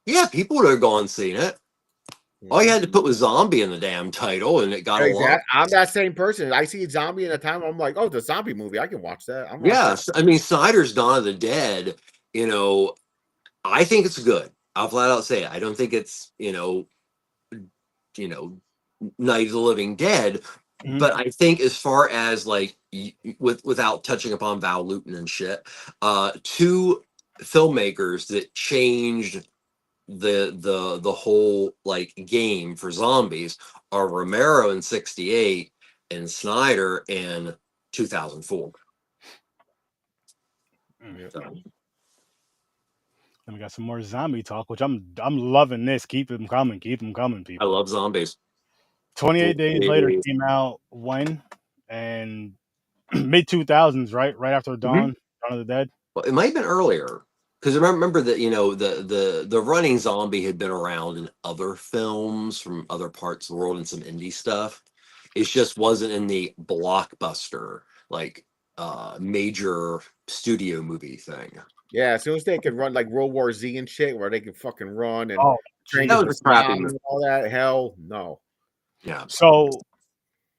Yeah, people would have gone and seen it. All you had to put was zombie in the damn title and it got a lot. I'm that same person. I see zombie in a time, I'm like, oh, the zombie movie. I can watch that. Yes. I mean, Snyder's Dawn of the Dead, I think it's good. I'll flat out say it. I don't think it's, Night of the Living Dead, but I think as far as like without touching upon Val Lewton and shit, two filmmakers that changed the whole like game for zombies are Romero in '68 and Snyder in 2004. So. And we got some more zombie talk, which I'm loving this. Keep them coming, people. I love zombies. 28 Days Later came out when? And mid 2000s, right? Right after Dawn of the Dead. Well, it might have been earlier. Because remember that the running zombie had been around in other films from other parts of the world and some indie stuff. It just wasn't in the blockbuster like major studio movie thing. Yeah, as soon as they can run like World War Z and shit, where they can fucking run and train that was crappy and all that. Hell no. Yeah. So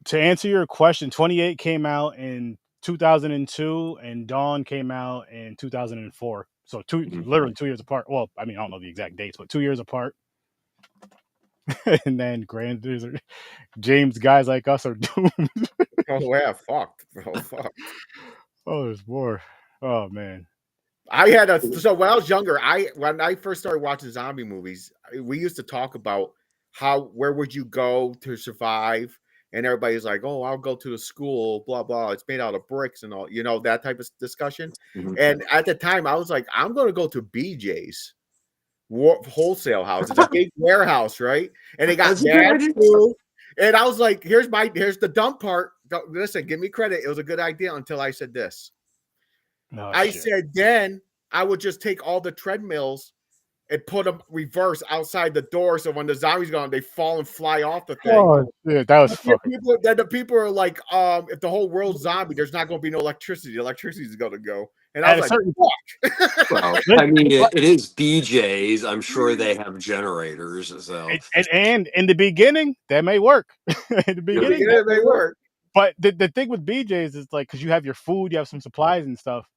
to answer your question, 28 came out in 2002 and Dawn came out in 2004. So literally 2 years apart. Well, I mean, I don't know the exact dates, but 2 years apart. And then James guys like us are doomed. Oh yeah, fucked. Oh fuck. Oh, there's more. Oh man. So when I was younger, when I first started watching zombie movies, we used to talk about where would you go to survive, and everybody's like, oh, I'll go to the school, blah blah, it's made out of bricks and all, that type of discussion. And at the time I was like, I'm going to go to BJ's wholesale house. It's a big warehouse, right? And they got bad food. And I was like, here's the dumb part. Listen, give me credit, it was a good idea until I said this. I said then I would just take all the treadmills and put them reverse outside the door, so when the zombies go on, they fall and fly off the thing. Oh, yeah, that was fucking. Then the people are like, if the whole world's zombie, there's not going to be no electricity. The electricity is going to go. And I was like, fuck. Well, I mean, it is BJ's. I'm sure they have generators. So and in the beginning, that may work. In the beginning, that may work. But the thing with BJ's is like, because you have your food, you have some supplies and stuff.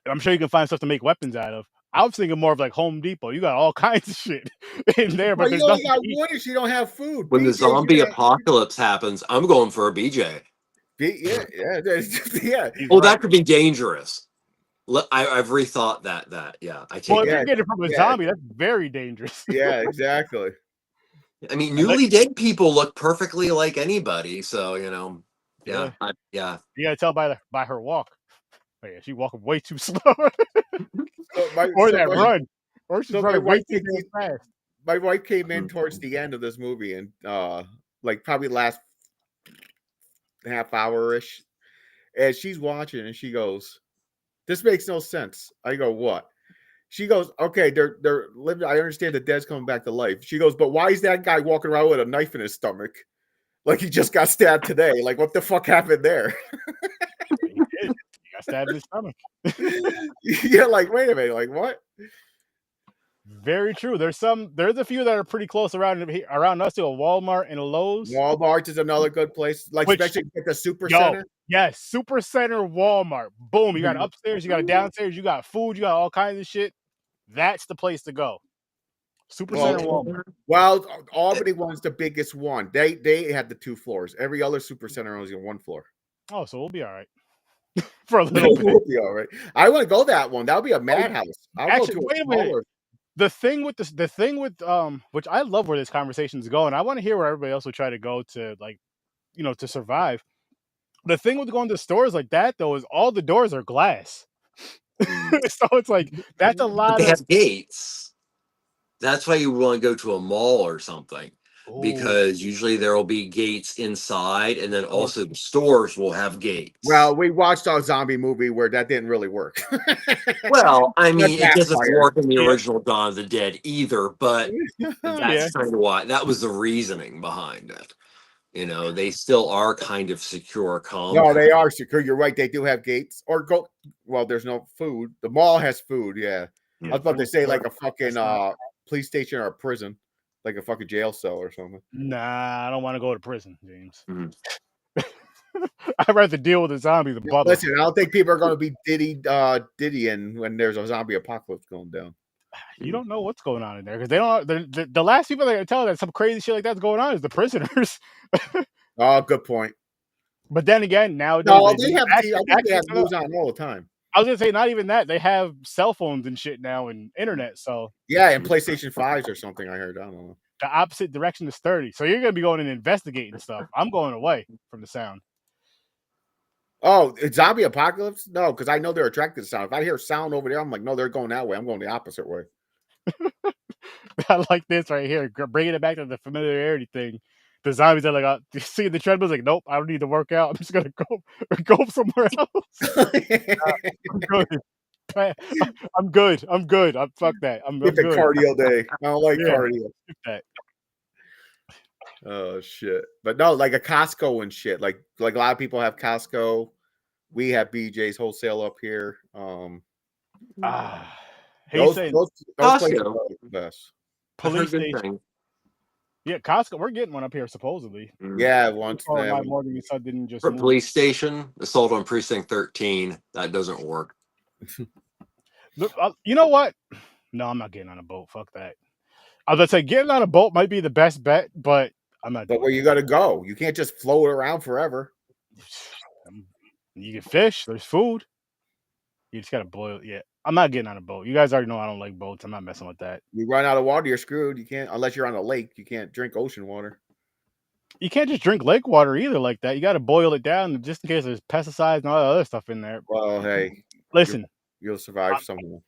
I'm sure you can find stuff to make weapons out of. I was thinking more of like Home Depot. You got all kinds of shit in there, but you only got wood if you don't have food. When the zombie apocalypse happens, I'm going for a BJ. Yeah. Well, that could be dangerous. I've rethought that. Yeah, I take. Well, if you're getting it from a zombie, that's very dangerous. Yeah, exactly. I mean, newly dead people look perfectly like anybody, so Yeah. You gotta tell by her walk. Oh, yeah, she's walking way too slow. Run. Or she's running way too fast. My wife came in towards the end of this movie and like probably last half hour-ish. And she's watching and she goes, this makes no sense. I go, what? She goes, okay, they're living. I understand the dead's coming back to life. She goes, but why is that guy walking around with a knife in his stomach? Like he just got stabbed today. Like, what the fuck happened there? He got stabbed in his stomach. Yeah, like, wait a minute, like what? Very true. There's a few that are pretty close around us to a Walmart and a Lowe's. Walmart is another good place, like especially at the Super Center. Yes, Super Center, Walmart. Boom, you got upstairs, you got downstairs, you got food, you got all kinds of shit. That's the place to go. Super Center, Walmart. Well, Albany one's the biggest one. They have the 2 floors. Every other Super Center only has 1 floor. Oh, so we'll be all right. For a little bit. We'll be all right. I want to go that one. That'll be a madhouse. Actually, wait a minute. The thing with which I love where this conversation is going. I want to hear where everybody else would try to go to, like, to survive. The thing with going to stores like that, though, is all the doors are glass. So it's like that's a lot. But they have gates. That's why you want to go to a mall or something. Because usually there will be gates inside, and then also the stores will have gates. Well, we watched a zombie movie where that didn't really work. Well, I mean, it doesn't work in the original Dawn of the Dead either, but that's kind of why. That was the reasoning behind it. You know, they still are kind of secure No, they compounds. are secure. You're right. They do have gates or go. Well, there's no food. The mall has food. Yeah, I was about to say like a fucking police station or a prison, like a fucking jail cell or something. Nah, I don't want to go to prison, James. Mhm. I'd rather deal with a zombie than bother. Listen, I don't think people are going to be diddying when there's a zombie apocalypse going down. You don't know what's going on in there because they don't. The last people that are telling that some crazy shit like that's going on is the prisoners. Oh, good point. But then again, nowadays No, they have. I actually, think they have no, news on all the time. I was gonna say not even that. They have cell phones and shit now and internet. So Yeah, and PlayStation 5s or something. I heard. I don't know. the opposite direction is 30. So you're gonna be going and investigating stuff. I'm going away from the sound. Oh, it's zombie apocalypse? No, because I know they're attracted to sound. If I hear sound over there, I'm like, no, they're going that way. I'm going the opposite way. I like this right here, bringing it back to the familiarity thing. The zombies are like, you see the treadmills, like, nope, I don't need to work out. I'm just gonna go somewhere else. I'm good. I'm good. I'm good. Fuck that. I'm Get the good. cardio day. I don't like Yeah. cardio. Get that. Oh shit! But no, like a Costco and shit. Like a lot of people have Costco. We have BJ's wholesale up here. He's saying those places Costco. are the best. I heard police good station. things. Yeah, Costco. We're getting one up here supposedly. Yeah, once Oh, my Morgan, you said didn't just move. Police station assault on precinct 13. That doesn't work. Look, you know what? No, I'm not getting on a boat. Fuck that. I was gonna say getting on a boat might be the best bet, but I'm not. But where you got to go? You can't just float around forever. You can fish. There's food. You just gotta boil. Yeah, I'm not getting on a boat. You guys already know I don't like boats. I'm not messing with that. You run out of water, you're screwed. You can't unless you're on a lake. You can't drink ocean water. You can't just drink lake water either like that. You got to boil it down just in case there's pesticides and all that other stuff in there. Well, hey, listen, you'll survive somewhere.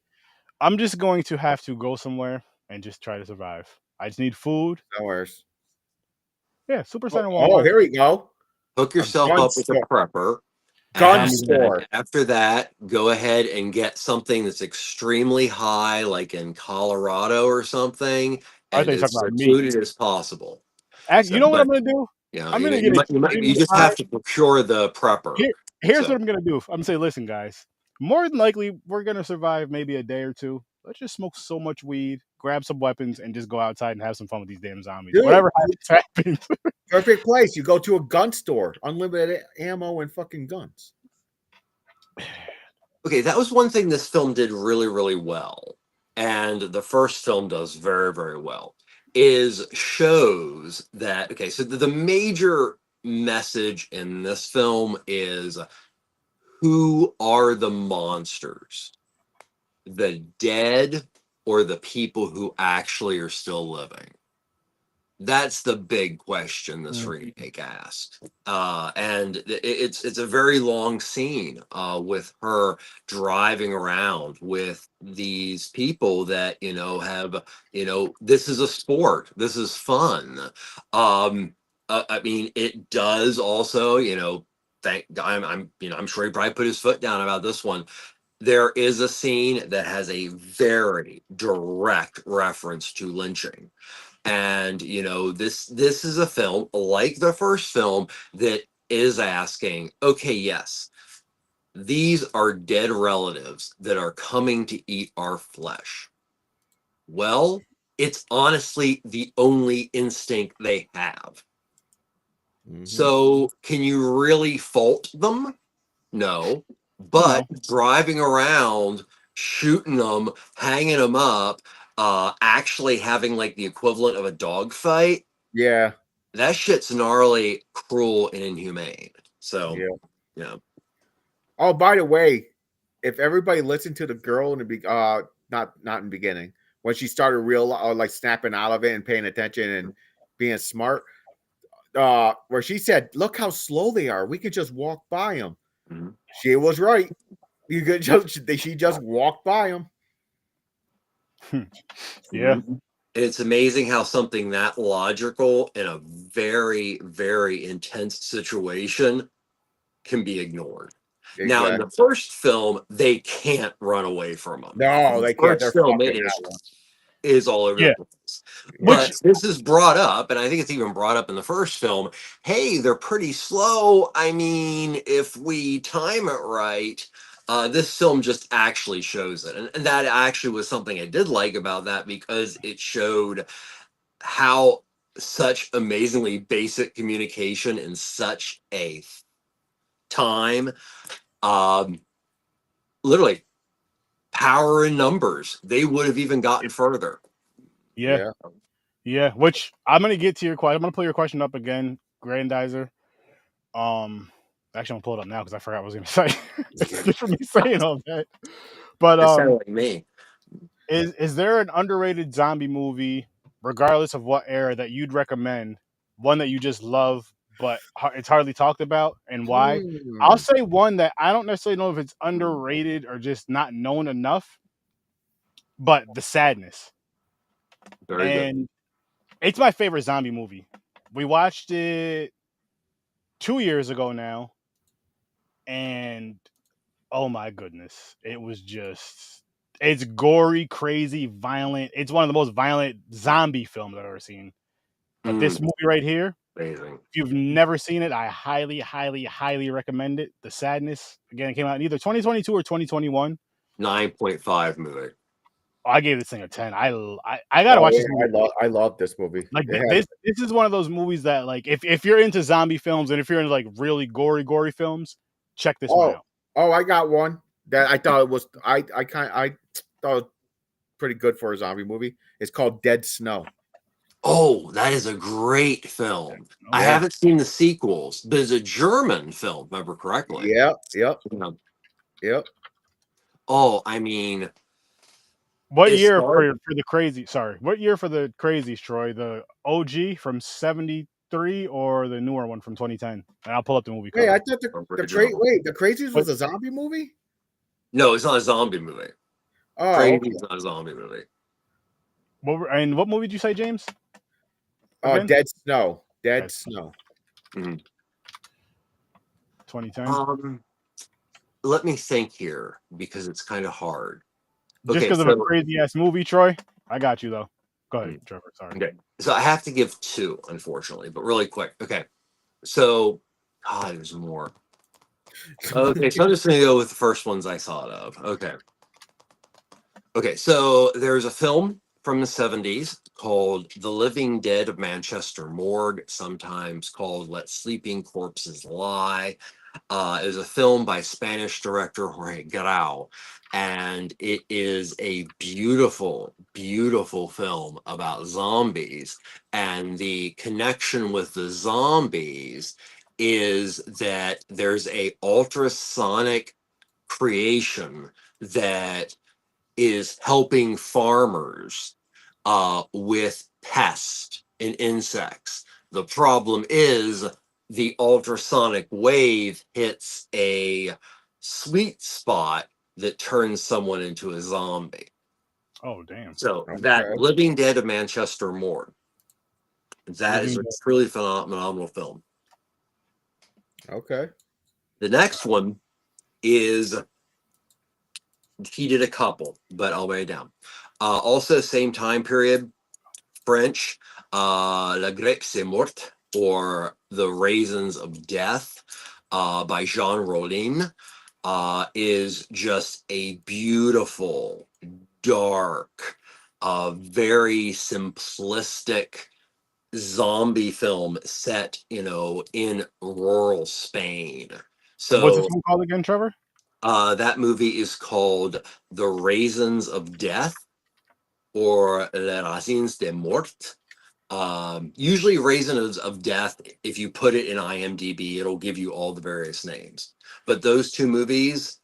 I'm just going to have to go somewhere and just try to survive. I just need food. Nowheres. Yeah, Super Center. Oh, here we go. Hook yourself up with a prepper. Gun store. After that, go ahead and get something that's extremely high, like in Colorado or something, and as secluded as possible. You know what I'm going to do? Yeah, I'm going to you just have to procure the prepper. Here's what I'm going to do. I'm going to say, listen, guys, more than likely, we're going to survive maybe a day or two. Let's just smoke so much weed, grab some weapons, and just go outside and have some fun with these damn zombies. Dude, whatever happens. Perfect place. You go to a gun store, unlimited ammo and fucking guns. Okay, that was one thing this film did really, really well. And the first film does very, very well. Is shows that, okay, so the major message in this film is who are the monsters? The dead or the people who actually are still living? That's the big question this remake asked. And it's a very long scene with her driving around with these people that, have, this is a sport. This is fun. I mean, it does also, I'm sure he probably put his foot down about this one. There is a scene that has a very direct reference to lynching. And, this is a film like the first film that is asking, okay, yes, these are dead relatives that are coming to eat our flesh. Well, it's honestly the only instinct they have. So can you really fault them? No. But driving around, shooting them, hanging them up, actually having like the equivalent of a dog fight. Yeah. That shit's gnarly, cruel, and inhumane. So, yeah. Oh, by the way, if everybody listened to the girl in the not in the beginning, when she started like snapping out of it and paying attention and being smart, where she said, "Look how slow they are. We could just walk by them." Mm-hmm. She was right. You could she just walked by them. Yeah. It's amazing how something that logical in a very, very intense situation can be ignored. Exactly. Now, in the first film, they can't run away from them. No, they can't. They're fucking is all over Yeah. the place. Which- But this is brought up, and I think it's even brought up in the first film. Hey, they're pretty slow. I mean, if we time it right, this film just actually shows it. And that actually was something I did like about that, because it showed how such amazingly basic communication in such a time, literally power in numbers, they would have even gotten further. Yeah. Which I'm gonna get to your question. I'm gonna pull your question up again, Grandizer. Actually, I'm gonna pull it up now because I forgot what I was gonna say. It's good for me saying all that. But It sounded like me. is there an underrated zombie movie, regardless of what era, that you'd recommend? One that you just love, but it's hardly talked about, and why? I'll say one that I don't necessarily know if it's underrated or just not known enough, but The Sadness. Very good. And it's my favorite zombie movie. We watched it 2 years ago now, and oh my goodness, it was just, it's gory, crazy, violent. It's one of the most violent zombie films I've ever seen. But this movie right here, Amazing. if you've never seen it, I highly, highly, highly recommend it. The Sadness. Again, it came out in either 2022 or 2021. 9.5 movie. Oh, I gave this thing a 10. I gotta watch this movie. I love this movie. Like this is one of those movies that, like, if you're into zombie films and if you're into like really gory films, check this one out. Oh, I got one that I thought it was I thought it was pretty good for a zombie movie. It's called Dead Snow. Oh, that is a great film. I haven't seen the sequels, but it's a German film, if I remember correctly. Yep. Oh, I mean, what year for the crazy? Sorry, what year for the crazies, Troy? The OG from '73 or the newer one from 2010? And I'll pull up the movie. Wait, I thought the Crazies was a zombie movie. No, it's not a zombie movie. Oh, Crazy's not a zombie movie. What movie did you say, James? Dead Snow. Dead Snow. 2010. Let me think here because it's kind of hard. Just because of a crazy ass movie, Troy. I got you though. Go ahead, Trevor. Sorry. Okay, so I have to give two, unfortunately, but really quick. Okay, so there's more. Okay, so I'm just gonna go with the first ones I thought of. Okay, so there's a film from the 70s called The Living Dead of Manchester Morgue, sometimes called Let Sleeping Corpses Lie. It was a film by Spanish director Jorge Grau, and it is a beautiful, beautiful film about zombies. And the connection with the zombies is that there's a ultrasonic creation that is helping farmers with pests and insects. The problem is the ultrasonic wave hits a sweet spot that turns someone into a zombie. Oh, damn. So that Living Dead of Manchester Morgue, that is a truly phenomenal film. Okay. The next one is, he did a couple, but I'll write it down. Also, same time period, French, La Grappe c'est Morte, or The Raisins of Death, by Jean Rollin, is just a beautiful, dark, very simplistic zombie film set, in rural Spain. So what's this one called again, Trevor? That movie is called The Raisins of Death, or Les Racines de Mort. Usually Raisins of Death, if you put it in IMDb, it'll give you all the various names. But those two movies,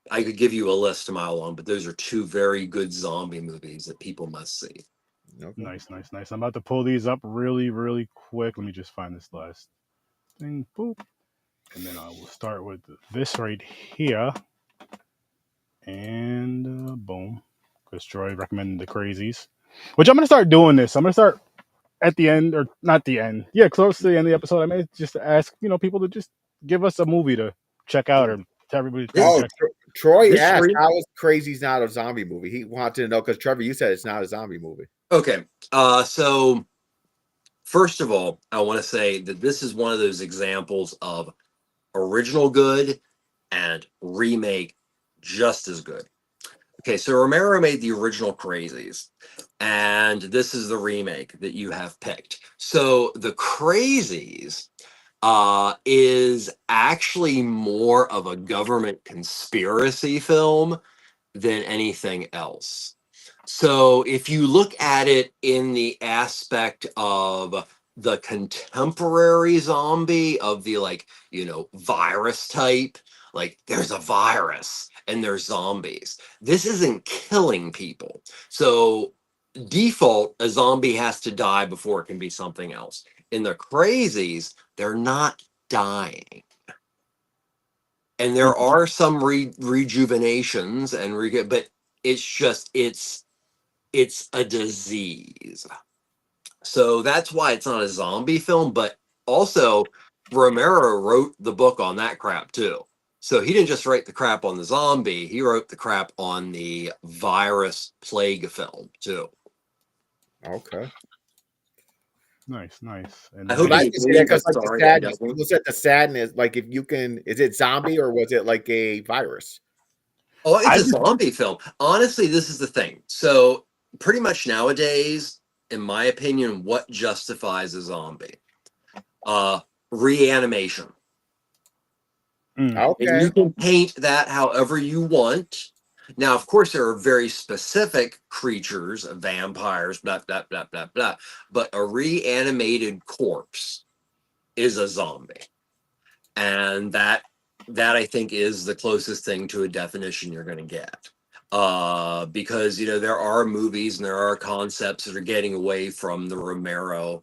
I could give you a list a mile long, but those are two very good zombie movies that people must see. Okay. Nice. I'm about to pull these up really, really quick. Let me just find this last thing. Boop. And then I will start with this right here. And boom. Because Troy recommended The Crazies. Which I'm going to start doing this. I'm going to start at the end, or not the end. Yeah, close to the end of the episode. I may just ask, people to just give us a movie to check out or to everybody. Oh, Troy This asked re- how is Crazy's not a zombie movie. He wanted to know because Trevor, you said it's not a zombie movie. Okay. So first of all, I want to say that this is one of those examples of original good and remake just as good. Okay, so Romero made the original Crazies, and this is the remake that you have picked. So the Crazies is actually more of a government conspiracy film than anything else. So if you look at it in the aspect of the contemporary zombie, of the like, virus type, like there's a virus and there's zombies. This isn't killing people. So default, a zombie has to die before it can be something else. In the Crazies, they're not dying. And there are some rejuvenations but it's just it's a disease. So that's why it's not a zombie film, but also Romero wrote the book on that crap too. So he didn't just write the crap on the zombie, he wrote the crap on the virus plague film too. Okay. Nice. And I hope I he just say that because like the sorry, sadness. People said the sadness, like if you can, is it zombie or was it like a virus? Oh, it's I a just, zombie film. Honestly, this is the thing. So pretty much nowadays, in my opinion, what justifies a zombie? Reanimation. And Okay. you can paint that however you want. Now, of course, there are very specific creatures, vampires, blah, blah, blah, blah, blah. But a reanimated corpse is a zombie. And that I think is the closest thing to a definition you're going to get. Because, there are movies and there are concepts that are getting away from the Romero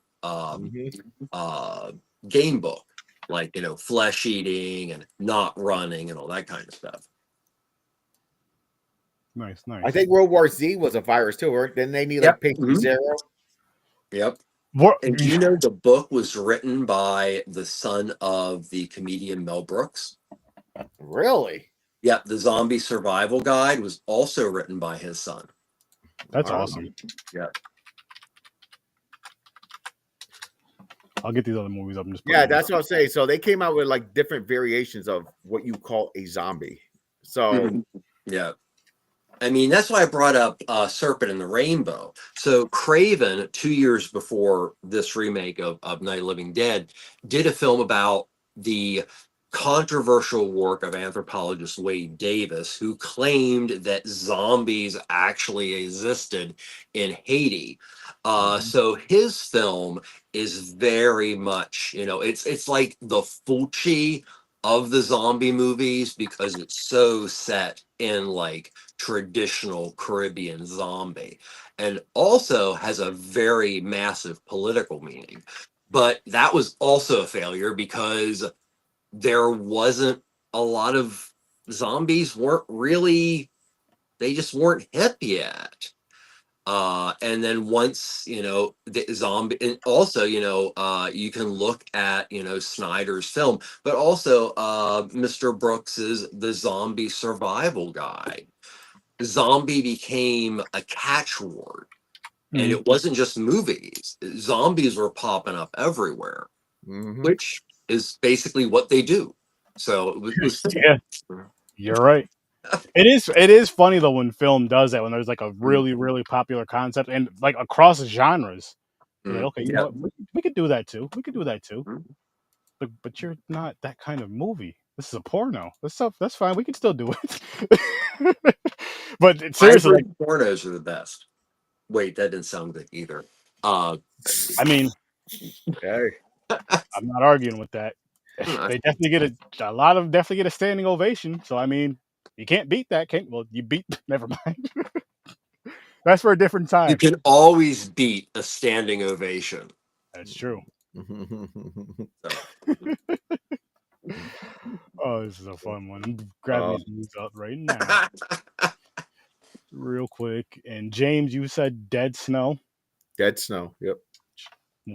game book, like flesh eating and not running and all that kind of stuff. nice. I think World War Z was a virus too, right? Didn't they need like patient zero? Yep. What? And do you know the book was written by the son of the comedian Mel Brooks? Really? Yeah, the Zombie Survival Guide was also written by his son. That's Wow. awesome. Yeah. I'll get these other movies up and just put Yeah, them that's what I'm saying. So they came out with like different variations of what you call a zombie. So Yeah. I mean, that's why I brought up Serpent and the Rainbow. So Craven, 2 years before this remake of Night of the Living Dead, did a film about the controversial work of anthropologist Wade Davis, who claimed that zombies actually existed in Haiti. So his film is very much, it's like the Fulci of the zombie movies because it's so set in like traditional Caribbean zombie, and also has a very massive political meaning. But that was also a failure because there wasn't a lot of zombies they just weren't hip yet. And then once the zombie, and also you can look at Snyder's film, but also Mr. Brooks's The Zombie Survival Guide. Zombie became a catchword, and it wasn't just movies. Zombies were popping up everywhere, which is basically what they do. So it was Yeah, you're right. It is funny though when film does that, when there's like a really popular concept and like across genres. You're like, okay, you know what? We could do that too. We could do that too. But you're not that kind of movie. This is a porno. That's fine. We can still do it. But seriously, like, pornos are the best. Wait, that didn't sound good either. I mean, hey. I'm not arguing with that. They definitely get a lot of definitely get a standing ovation. So I mean, you can't beat that. Can't well you beat never mind. That's for a different time. You can always beat a standing ovation. That's true. So. Oh, this is a fun one. I'm grabbing these movies up right now. Real quick. And James, you said Dead Snow. Dead Snow. Yep.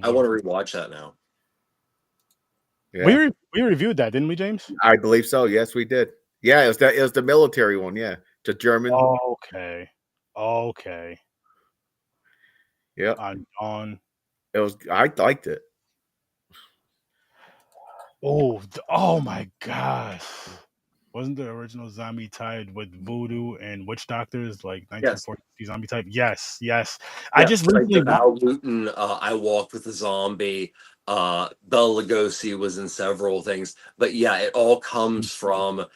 I want to rewatch that now. Yeah. We reviewed that, didn't we, James? I believe so. Yes, we did. Yeah, it was the military one. Yeah, the German. Okay. Yeah, On. it was. I liked it. Oh my gosh. Wasn't the original zombie tied with voodoo and witch doctors, like Yes. 1940 zombie type? Yes. I Yeah, just like recently the Val Luton, I Walked with a Zombie. Bela Lugosi was in several things, but yeah, it all comes from,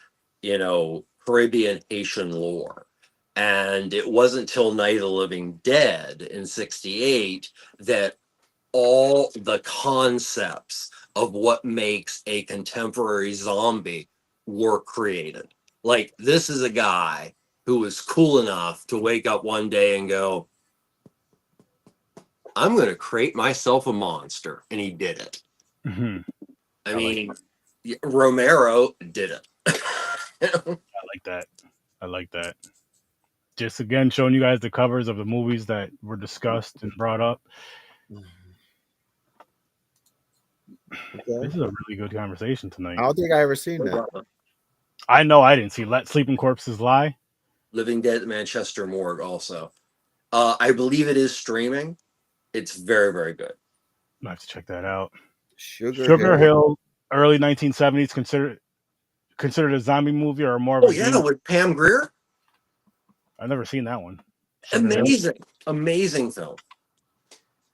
Caribbean Haitian lore. And it wasn't till Night of the Living Dead in '68 that all the concepts of what makes a contemporary zombie were created. Like, this is a guy who was cool enough to wake up one day and go, I'm going to create myself a monster. And he did it. Mhm. I mean, Romero did it. I like that. Just again showing you guys the covers of the movies that were discussed and brought up. Okay. This is a really good conversation tonight. I don't think I ever seen that. I know I didn't see Let Sleeping Corpses Lie. Living Dead at the Manchester Morgue also. I believe it is streaming. It's very, very good. I have to check that out. Sugar Hill, early 1970s, considered a zombie movie or more of a yeah, with Pam Grier. I've never seen that one. Amazing film.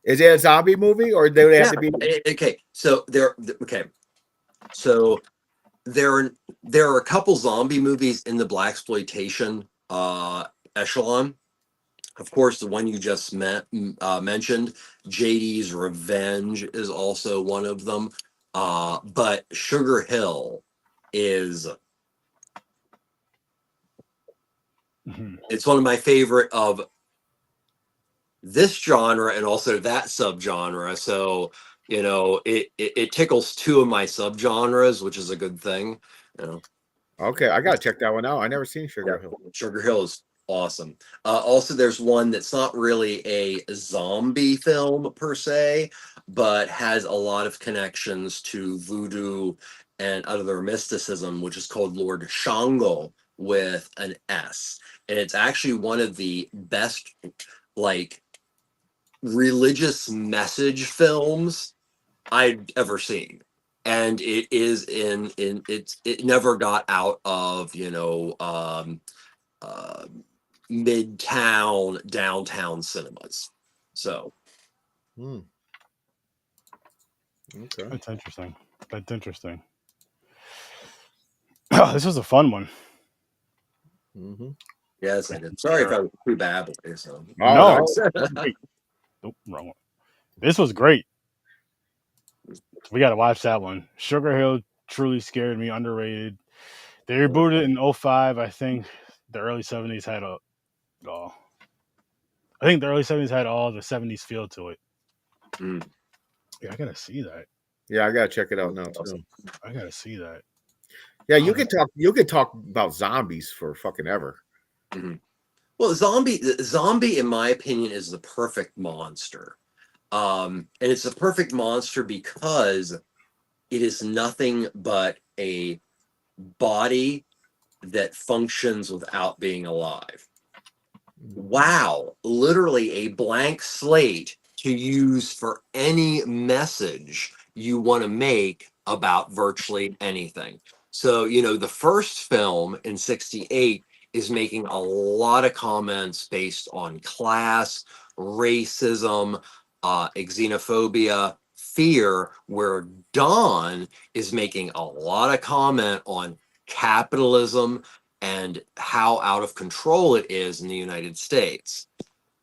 Is it a zombie movie, or do they have to be? Okay, so there are a couple zombie movies in the blaxploitation echelon. Of course, the one you just mentioned, JD's Revenge, is also one of them. But Sugar Hill is it's one of my favorite of this genre and also that subgenre. So, it tickles two of my subgenres, which is a good thing. Okay, I gotta check that one out. I never seen Sugar Hill. Sugar Hill is awesome. Also, there's one that's not really a zombie film per se, but has a lot of connections to voodoo and other mysticism, which is called Lord Shango with an S. And it's actually one of the best, like, religious message films I'd ever seen. And it is it never got out of, midtown, downtown cinemas. So Okay. That's interesting. Oh, this was a fun one. Yes, I did. Sorry if I was too bad. So. No, nope, wrong one. This was great. We got to watch that one. Sugar Hill truly scared me. Underrated. They rebooted it in 2005. I think the early 70s had all the 70s feel to it. Yeah, I gotta see that. Yeah, I gotta check it out now too. I gotta see that. Yeah, you could talk about zombies for fucking ever. Well, zombie, in my opinion, is the perfect monster. And it's a perfect monster because it is nothing but a body that functions without being alive. Wow, literally a blank slate to use for any message you want to make about virtually anything. So, the first film in '68 is making a lot of comments based on class, racism, xenophobia, fear, where Dawn is making a lot of comment on capitalism and how out of control it is in the United States.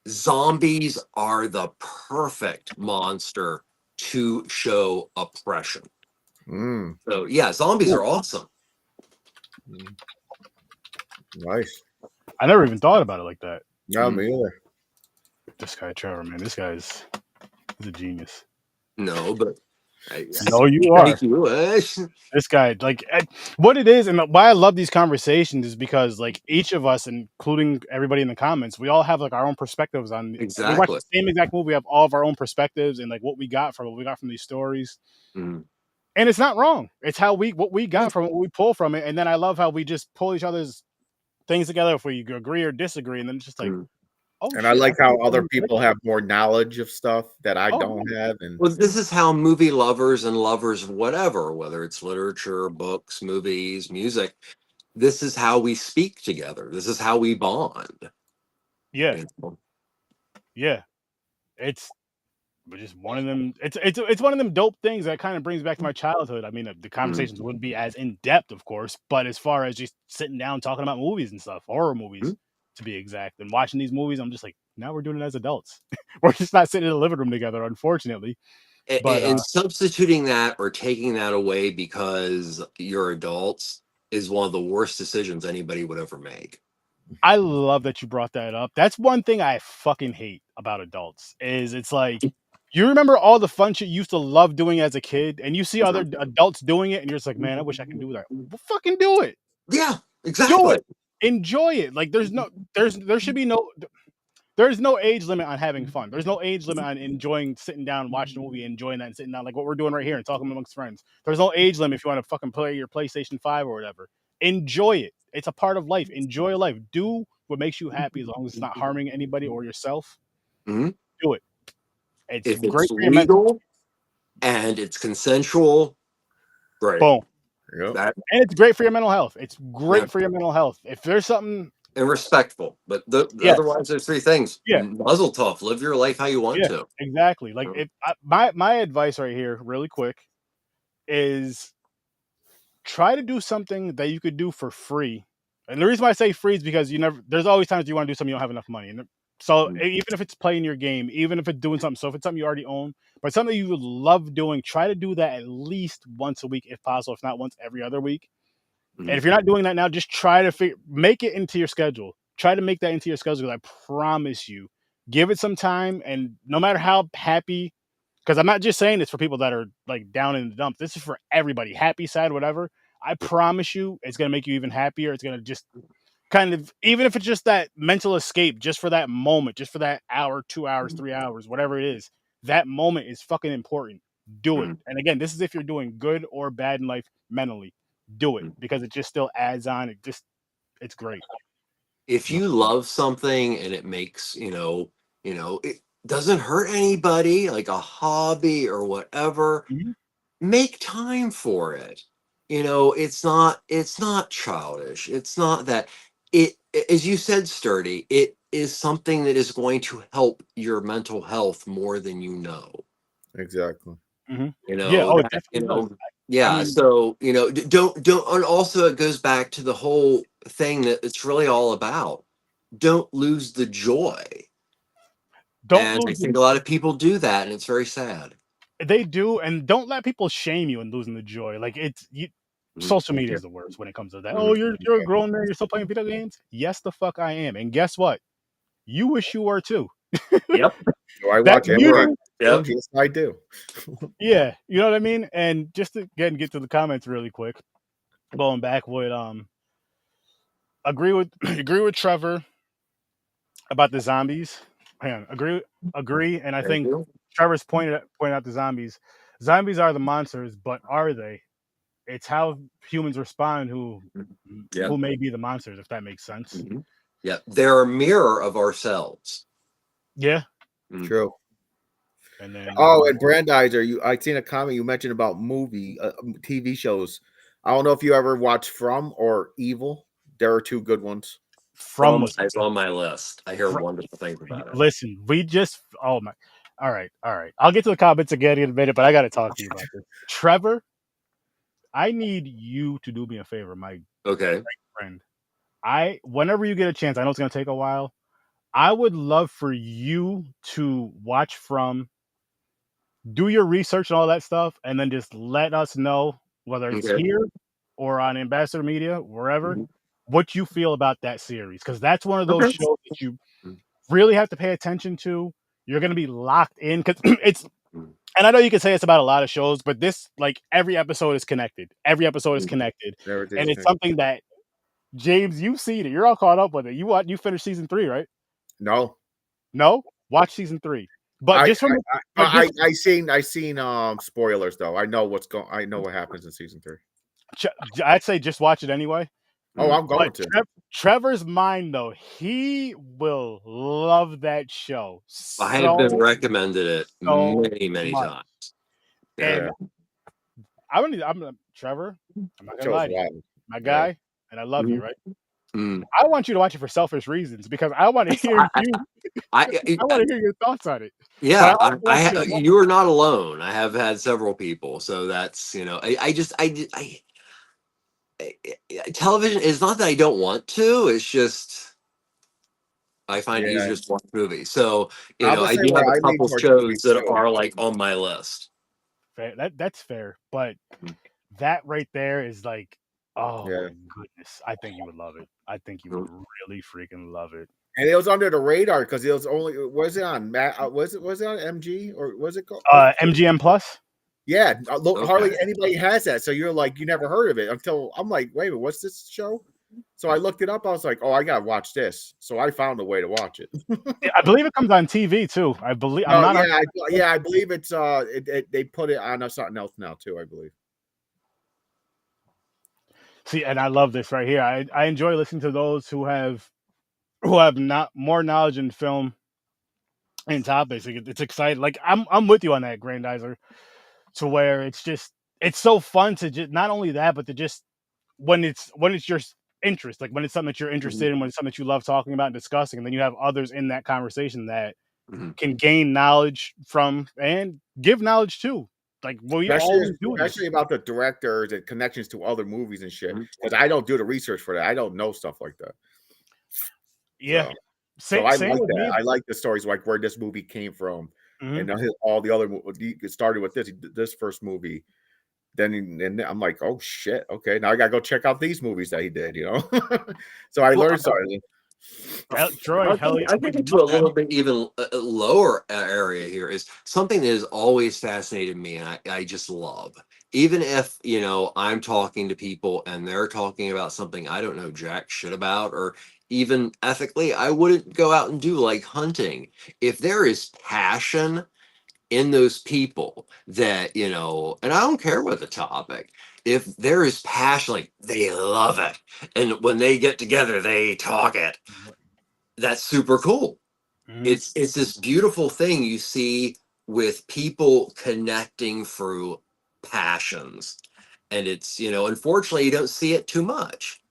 Zombies are the perfect monster to show oppression. So yeah, zombies are awesome. Nice. I never even thought about it like that. No, me either. This guy Trevor, man, he's a genius. No, but no, you are. Thank you. This guy, like, what it is, and why I love these conversations is because, like, each of us, including everybody in the comments, we all have like our own perspectives on. Exactly. We watch the same exact movie. We have all of our own perspectives and like what we got from these stories. And it's not wrong. It's how what we got from it, what we pull from it. And then I love how we just pull each other's things together if we agree or disagree. And then it's just like, oh, And shit, I like how other like people have more knowledge of stuff that I Oh, don't have. And Well, this is how movie lovers and lovers of whatever, whether it's literature, books, movies, music, this is how we speak together. This is how we bond. yeah, You know? yeah. It's just one of them. It's one of them dope things that kind of brings back to my childhood. I mean, the conversations wouldn't be as in depth, of course, but as far as just sitting down talking about movies and stuff, horror movies to be exact, and watching these movies, I'm just like, now we're doing it as adults. We're just not sitting in the living room together, unfortunately. But And substituting that or taking that away because you're adults is one of the worst decisions anybody would ever make. I love that you brought that up. That's one thing I fucking hate about adults is it's like you remember all the fun shit you used to love doing as a kid, and you see other adults doing it, and you're just like, man, I wish I could do that. Well, fucking do it. Yeah, Do exactly. it. Enjoy it. Like there should be there's no age limit on having fun. There's no age limit on enjoying sitting down, watching a movie, enjoying that and sitting down like what we're doing right here and talking amongst friends. There's no age limit if you want to fucking play your PlayStation 5 or whatever. Enjoy it. It's a part of life. Enjoy life. Do what makes you happy as long as it's not harming anybody or yourself. Mm-hmm. Do it. It's If great it's for your mental. legal and it's consensual, great. Boom. yep. And it's great for your mental health. It's great for your mental health. If there's something and respectful, but Yes. otherwise there's three things. Yeah. Muzzle tough. Live your life how you want to. Exactly. Like if my advice right here, really quick, is try to do something that you could do for free. And the reason why I say free is because there's always times you want to do something you don't have enough money. And so even if it's playing your game, even if it's doing something, so if it's something you already own, but something you would love doing, try to do that at least once a week if possible, if not once every other week. And if you're not doing that now, just try to make it into your schedule. Try to make that into your schedule. I promise you, give it some time. And no matter how happy, because I'm not just saying this for people that are like down in the dumps. This is for everybody, happy, sad, whatever. I promise you, it's going to make you even happier. It's going to just kind of, even if it's just that mental escape, just for that moment, just for that hour, 2 hours, 3 hours, whatever it is, that moment is fucking important. Do it. And again, this is if you're doing good or bad in life mentally. Do it because it just still adds on. It's great. If you love something and it makes, it doesn't hurt anybody, like a hobby or whatever, make time for it. It's not childish. It's not that as you said, Sturdy, it is something that is going to help your mental health more than you know. Exactly. Yeah. I mean, So, don't, and also it goes back to the whole thing that it's really all about. Don't lose the joy. I think a lot of people do that, and it's very sad. They do, and don't let people shame you in losing the joy. Like social media is the worst when it comes to that. Oh, you're a grown man, you're still playing video games? Yes, the fuck I am. And guess what? You wish you were too. Yep. Do I watch everyone? Yep. Yes, I do. Yeah, you know what I mean? And just to again get to the comments really quick, going back with agree with Trevor about the zombies. Hang on, agree, and I think Trevor's pointed out the zombies. Zombies are the monsters, but are they? It's how humans respond who may be the monsters, if that makes sense. Yeah, they're a mirror of ourselves. Yeah. True. And then and Brandizer, I seen a comment you mentioned about TV shows. I don't know if you ever watched From or Evil. There are two good ones. From is on my list. I hear wonderful things about it. Listen, all right. I'll get to the comments again in a minute, but I got to talk to you about this. Trevor, I need you to do me a favor, my friend. Whenever you get a chance, I know it's going to take a while. I would love for you to watch From, do your research and all that stuff, and then just let us know whether it's here or on Ambassador Media, wherever, what you feel about that series. Because that's one of those shows that you really have to pay attention to. You're going to be locked in because it's, and I know you can say it's about a lot of shows, but this, like, every episode is connected. Every episode is connected. And it's something that, James, you've seen it. You're all caught up with it. You finished season 3, right? No. Watch season 3. But just from I seen spoilers though. I know what happens in season 3. I'd say just watch it anyway. Oh, I'm going But to. Trevor's mind though, he will love that show. I have been recommended it many much. times. And I'm Trevor. I'm not gonna lie to you, my guy, and I love you, right? I want you to watch it for selfish reasons because I want to hear you. I want to hear your thoughts on it. Yeah, you are not alone. I have had several people, so that's television is not that I don't want to. It's just I find it easier just to watch movies. So I do have a couple shows that are like on my list. Fair. That's fair, but that right there is like, oh my goodness! I think you would love it. I think you would really freaking love it. And it was under the radar because it was only was it on was it on MG or was it called MGM Plus? Yeah, hardly anybody has that. So you're like, you never heard of it until I'm like, wait a minute, what's this show? So I looked it up. I was like, oh, I gotta watch this. So I found a way to watch it. I believe it comes on TV too. I believe. I believe it's they put it on something else now too. I believe. See, and I love this right here. I enjoy listening to those who have not more knowledge in film and topics. It's exciting. Like I'm with you on that, Grandizer. To where it's so fun to just not only that, but to just when it's your interest, like when it's something that you're interested in, when it's something that you love talking about and discussing, and then you have others in that conversation that can gain knowledge from and give knowledge to. Like especially about the directors and connections to other movies and shit. Because I don't do the research for that. I don't know stuff like that. Yeah. So I like that. I like the stories like where this movie came from. And all the other it started with this first movie. Then I'm like, oh shit, okay, now I gotta go check out these movies that he did, So I learned something. Troy, I think into a little bit even lower area here is something that has always fascinated me, and I just love. Even if I'm talking to people and they're talking about something I don't know jack shit about, or even ethically, I wouldn't go out and do like hunting. If there is passion in those people that, and I don't care what the topic, if there is passion, like they love it. And when they get together, they talk it. That's super cool. It's this beautiful thing you see with people connecting through passions. And it's, unfortunately, you don't see it too much.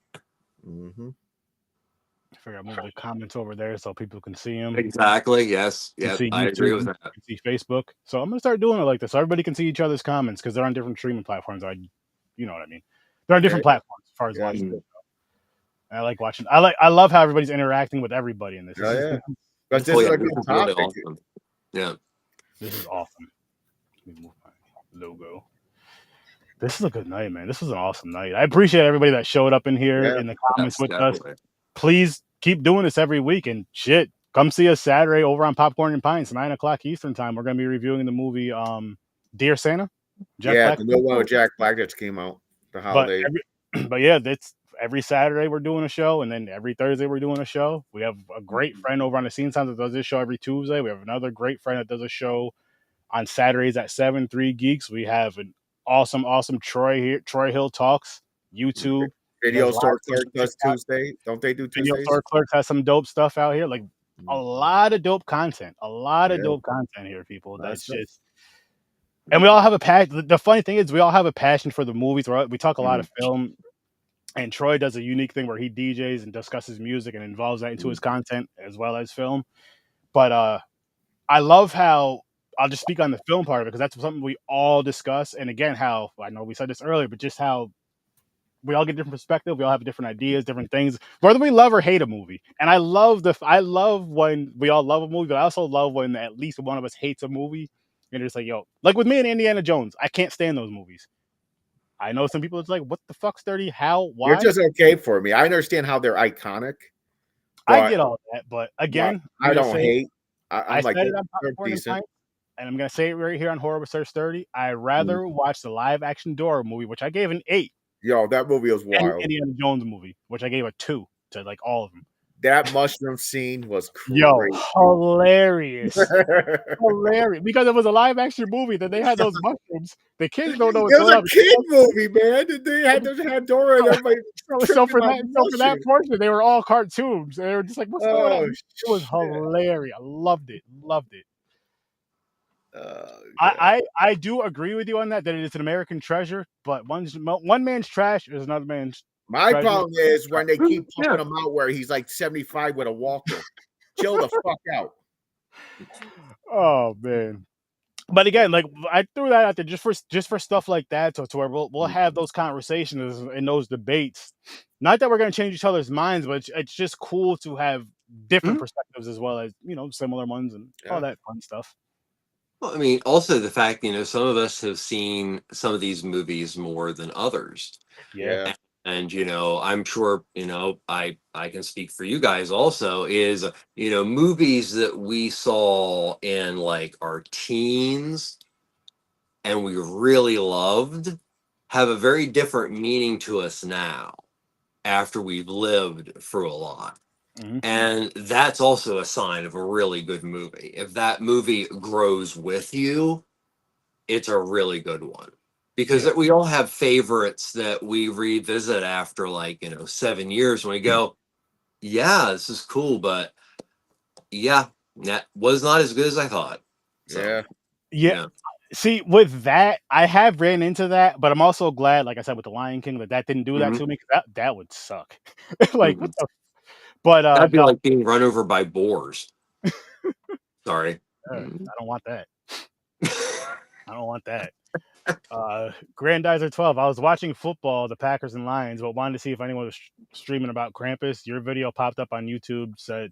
I figure I'll move the comments over there so people can see them. Exactly. Yes. Yeah. I agree with that. See Facebook. So I'm gonna start doing it like this so everybody can see each other's comments because they're on different streaming platforms. You know what I mean? They're on different platforms as far as watching it. I like watching. I love how everybody's interacting with everybody in this. But this is a good topic. Really awesome. Yeah. This is awesome. Let me move my logo. This is a good night, man. This is an awesome night. I appreciate everybody that showed up in here in the comments with us. Please keep doing this every week and shit. Come see us Saturday over on Popcorn and Pints, 9:00 Eastern time. We're gonna be reviewing the movie Dear Santa. The new one with Jack Black that came out the holiday. But yeah, that's every Saturday we're doing a show, and then every Thursday we're doing a show. We have a great friend over on the Scene Snobs that does this show every Tuesday. We have another great friend that does a show on Saturdays at 7, 3 Geeks. We have an awesome Troy here. Troy Hill Talks, YouTube. Video Store Clerk does Tuesday. Don't they do Tuesdays? Video Store Clerk has some dope stuff out here. Like a lot of dope content. A lot of dope content here, people. That's just... And we all have a passion. The funny thing is we all have a passion for the movies. We talk a lot of film. And Troy does a unique thing where he DJs and discusses music and involves that into his content as well as film. But I love how... I'll just speak on the film part of it because that's something we all discuss. And again, how... I know we said this earlier, but just how we all get different perspective. We all have different ideas, different things, whether we love or hate a movie. And I love when we all love a movie, but I also love when at least one of us hates a movie. And it's like, like with me and Indiana Jones, I can't stand those movies. I know some people, it's like, what the fuck, Sturdy? How? Why? You're just okay for me. I understand how they're iconic. I get all that, but again, I don't hate. I'm like, said it on Popcorn and Pints, and I'm going to say it right here on Horror Research 30. I rather watch the live action Dora movie, which I gave an 8. Yo, that movie was wild. And Indiana Jones movie, which I gave a 2 to like all of them. That mushroom scene was Yo, crazy. hilarious. Hilarious. Because it was a live action movie that they had those mushrooms. The kids don't know what's It was going a on. kid movie, man. They had Dora and everybody So tripping for on that mushrooms. portion, they were all cartoons. They were just like, what's going on? Oh, It was shit. hilarious. I loved it. Loved it. Oh, God. I do agree with you on that it is an American treasure, but one man's trash is another man's My treasure. problem is when they keep Yeah. pumping him out where he's like 75 with a walker. Chill the fuck out. Oh man. But again, like I threw that out there just for stuff like that, so to where we'll have those conversations and those debates. Not that we're going to change each other's minds, but it's just cool to have different perspectives as well as similar ones and all that fun stuff. Well, I mean, also the fact, some of us have seen some of these movies more than others. Yeah. And, I'm sure, I can speak for you guys also is, movies that we saw in like our teens and we really loved have a very different meaning to us now after we've lived through a lot. Mhm. And that's also a sign of a really good movie. If that movie grows with you, it's a really good one. Because we all have favorites that we revisit after 7 years when we go, yeah, this is cool, but yeah, that was not as good as I thought. So, Yeah. See, with that, I have ran into that, but I'm also glad, like I said, with the Lion King, that didn't do that to me. That would suck. Like, what the? But that'd be no, like being run over by boars. Sorry. I don't want that. I don't want that. Grandizer 12. I was watching football, the Packers and Lions, but wanted to see if anyone was streaming about Krampus. Your video popped up on YouTube, said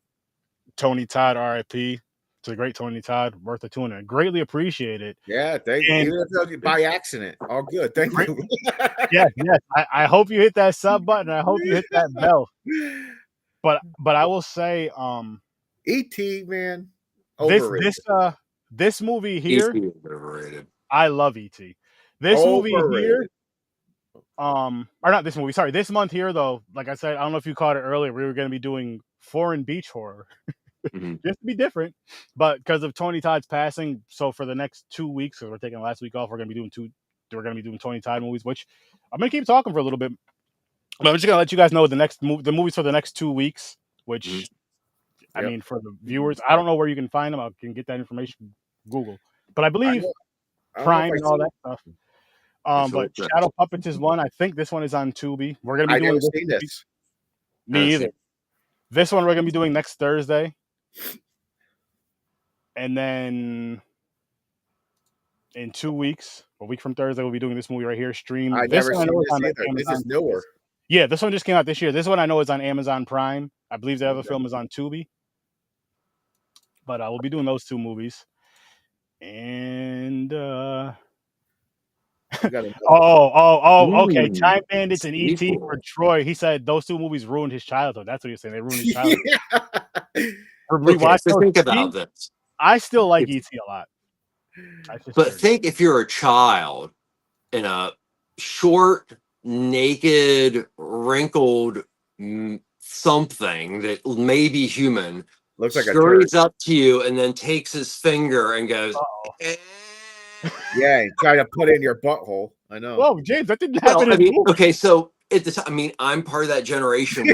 Tony Todd, RIP. It's a great Tony Todd, worth a tune. Greatly appreciate it. Yeah, thank you. Even if it was by accident. All good. Thank you. Yes. I hope you hit that sub button. I hope you hit that bell. But I will say, E.T., man. Overrated. This movie here, E.T. is overrated. I love E.T. This movie here, or not this movie, sorry, this month here though, like I said, I don't know if you caught it earlier, we were going to be doing foreign beach horror. Just to be different, but because of Tony Todd's passing, so for the next 2 weeks, because we're taking the last week off, we're going to be doing Tony Todd movies, which I'm going to keep talking for a little bit, but I'm just going to let you guys know the movies for the next 2 weeks, which I mean, for the viewers, I don't know where you can find them. I can get that information Google, but I believe Prime and all that stuff. But Shadow Puppets is one. I think this one is on Tubi. We're gonna be doing this. Me either. This one we're gonna be doing next Thursday, and then in 2 weeks, a week from Thursday, we'll be doing this movie right here. Stream. I never seen this either. This is newer. Yeah, this one just came out this year. This one I know is on Amazon Prime. I believe the other film is on Tubi. But we'll be doing those 2 movies. And okay. Time Bandits and E.T. for Troy. He said those 2 movies ruined his childhood. That's what he's saying. They ruined his childhood. Okay, so think about this. I still like E.T. a lot. But think if you're a child in a short, naked, wrinkled something that may be human, looks like scurries up to you and then takes his finger and goes, yeah, try to put it in your butthole. I know. Whoa, James, that didn't happen. I mean, okay, so at the time, I mean, I'm part of that generation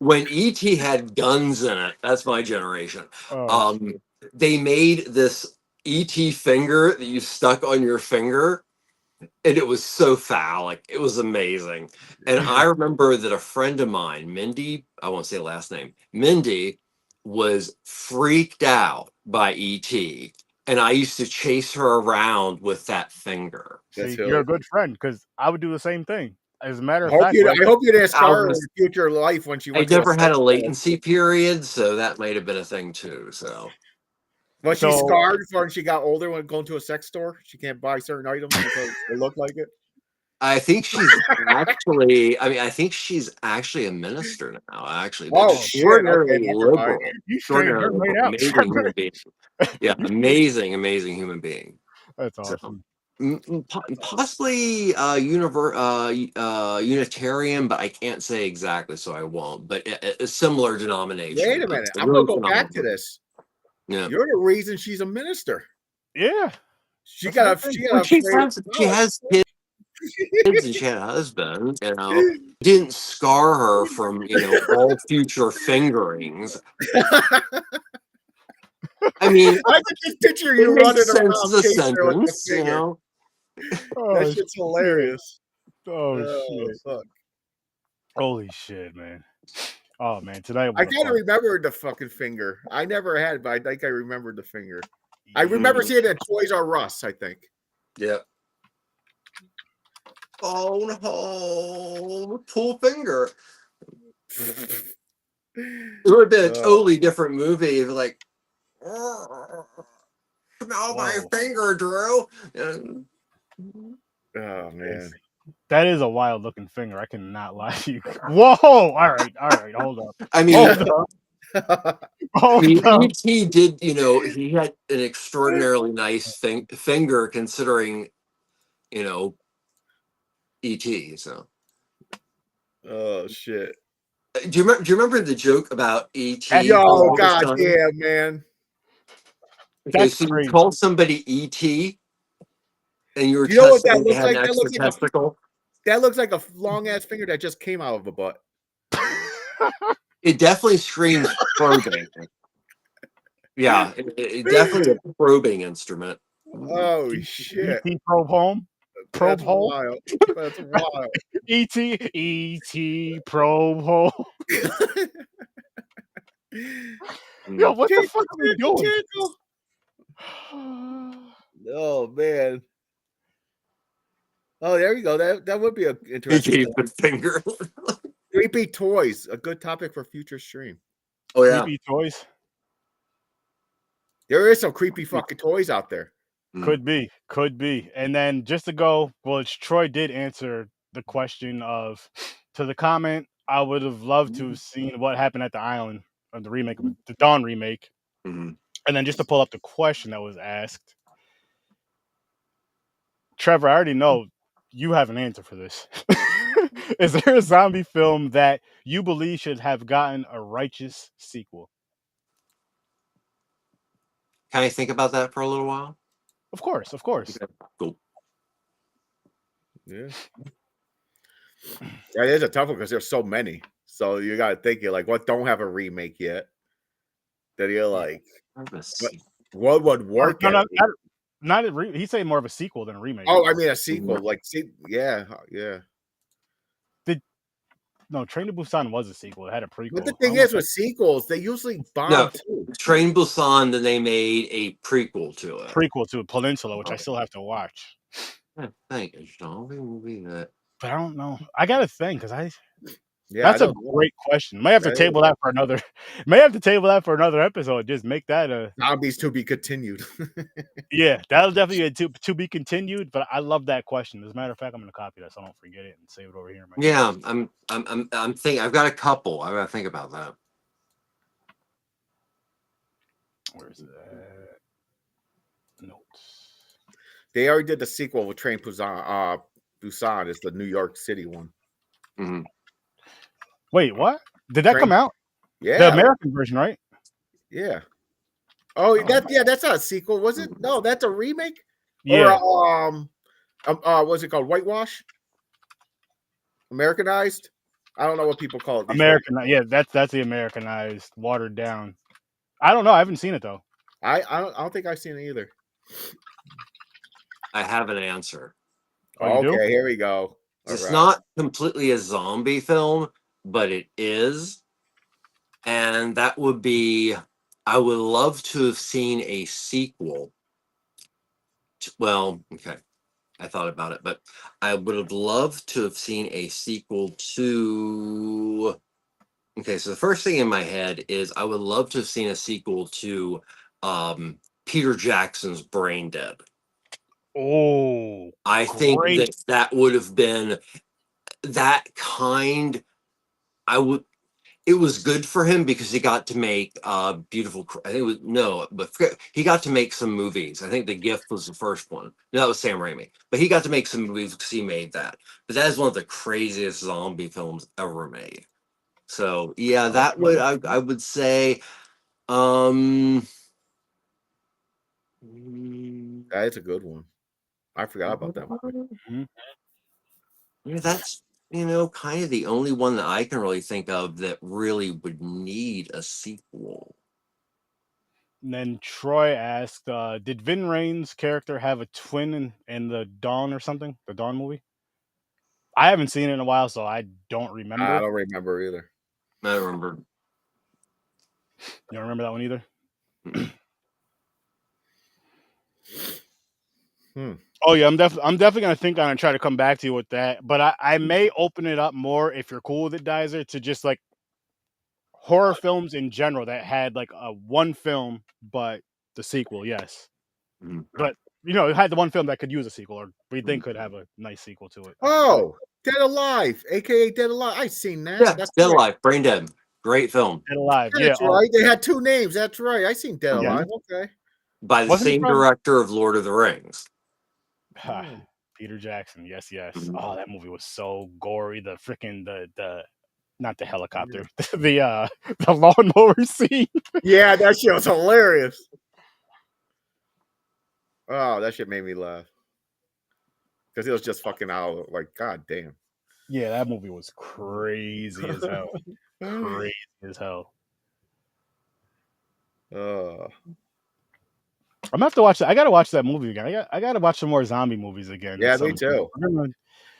when E.T. had guns in it. That's my generation. They made this E.T. finger that you stuck on your finger, and it was so phallic. It was amazing. And I remember that a friend of mine, Mindy, I won't say the last name, Mindy, was freaked out by E.T., and I used to chase her around with that finger. See, you're a good friend, because I would do the same thing. As a matter of fact, I hope you didn't scar her in future life when she went. I never had a latency period, so that might have been a thing too. So, was she scarred when she got older when going to a sex store? She can't buy certain items because they look like it. I think she's actually. I mean, I think she's actually a minister now. Actually, extraordinarily liberal. Extraordinarily amazing human being. Yeah, amazing human being. That's awesome. Possibly Unitarian, but I can't say exactly, so I won't. But a similar denomination. Wait a but minute. a I'm gonna really go back to phenomenal. this. Yeah. You're the reason she's a minister. Yeah. She got a Well, she has kids and she had a husband, you know. Didn't scar her from, you know, all future fingerings. I mean, I can just picture it you running makes sense around as a chasing her with the sentence, you finger. know. Oh, That shit's hilarious. Oh, Oh, shit. fuck. Holy shit, man. Oh, man. Tonight I was a kind of fun. remembered the fucking finger. I never had, but I think I remembered the finger. I remember seeing it at Toys R Us, I think. Yeah. Oh no, poor finger. It would have been a totally different movie if, like, smell my finger, Drew. Oh man, that is a wild looking finger. I cannot lie to you. Whoa! All right, hold up. I mean, Hold up. E.T. did, you know, he had an extraordinarily nice finger considering, you know, E.T. So, oh shit. do you remember the joke about E.T.? Yo, god damn, man. Okay, That's so you crazy. call somebody E.T. and you were You know what that testing they looks had like? an extra testicle. That looks like a long ass finger that just came out of a butt. It definitely screams probing. Yeah, it definitely a probing instrument. Oh shit. E.T. probe home. Probe That's hole. wild. That's wild. E.T. probe hole. Yo, what the fuck are we doing? Oh man. Oh, there you go. That would be an He interesting. gave the finger. Creepy toys, a good topic for future stream. Oh yeah, Creepy toys. There is some creepy fucking toys out there. Could be. And then just to go, well, Troy did answer the question of to the comment. I would have loved to have seen what happened at the island of the remake, of the Dawn remake. Mm-hmm. And then just to pull up the question that was asked, Trevor, I already know you have an answer for this. Is there a zombie film that you believe should have gotten a righteous sequel? Can I think about that for a little while? Of course. Okay, cool. Yeah. That is a tough one because there's so many. So you got to think, you're like, what don't have a remake yet? That you're like, what would work? Not a he's saying more of a sequel than a remake. Oh, I mean a sequel. Like, yeah. No, Train to Busan was a sequel. It had a prequel. But the thing is, with sequels, they usually bomb too. Train Busan, then they made a prequel to it. Prequel to Peninsula, which I still have to watch. I think it's a movie that. But I don't know. I gotta think because that's a great question. May have to table that for another. May have to table that for another episode. Just make that a zombies to be continued. Yeah, that'll definitely be to be continued. But I love that question. As a matter of fact, I'm gonna copy that so I don't forget it and save it over here. Yeah, I'm thinking. I've got a couple. I gotta think about that. Where's that? Notes. They already did the sequel with Train Busan. Busan is the New York City one. Mm-hmm. Wait, what? Did that come out? Yeah, the American version, right? Yeah. Oh, that's not a sequel, was it? No, that's a remake. Yeah. Or what's it called? Whitewash? Americanized? I don't know what people call it. American, yeah, that's the Americanized, watered down. I don't know. I haven't seen it though. I don't think I've seen it either. I have an answer. Oh, okay, here we go. It's not completely a zombie film, but it is. And that would be, I would love to have seen a sequel. Well, okay. I thought about it, but I would have loved to have seen a sequel to. Okay, so the first thing in my head is I would love to have seen a sequel to Peter Jackson's Brain Dead. Oh, I think that would have been that kind. it was good for him because he got to make beautiful. I think it was but he got to make some movies. I think The Gift was the first one. No, that was Sam Raimi, but he got to make some movies because he made that. But that is one of the craziest zombie films ever made. So yeah, that would I would say. That is a good one. I forgot about that one. Mm-hmm. Yeah, that's kind of the only one that I can really think of that really would need a sequel. And then Troy asked, did Vin Rain's character have a twin in the Dawn or something? The Dawn movie? I haven't seen it in a while, so I don't remember. I don't remember either. I remember. You don't remember that one either? Oh yeah, I'm definitely gonna think on and try to come back to you with that. But I may open it up more if you're cool with it, Dizer, to just like horror films in general that had like a one film but the sequel, yes. But it had the one film that could use a sequel, or we think could have a nice sequel to it. Oh, Dead Alive, aka Dead Alive. I've seen that. Yeah, that's Dead Alive, Brain Dead, great film. Dead Alive, That's right. They had two names. That's right. I seen Dead Alive. Okay. By the same director of Lord of the Rings. Peter Jackson, yes. Oh, that movie was so gory. The freaking the not the helicopter, the lawnmower scene. Yeah, that shit was hilarious. Oh, that shit made me laugh because it was just fucking out. Like, god damn. Yeah, that movie was crazy as hell. Crazy as hell. I'm gonna have to watch that. I gotta watch that movie again. I gotta watch some more zombie movies again. Yeah, me too.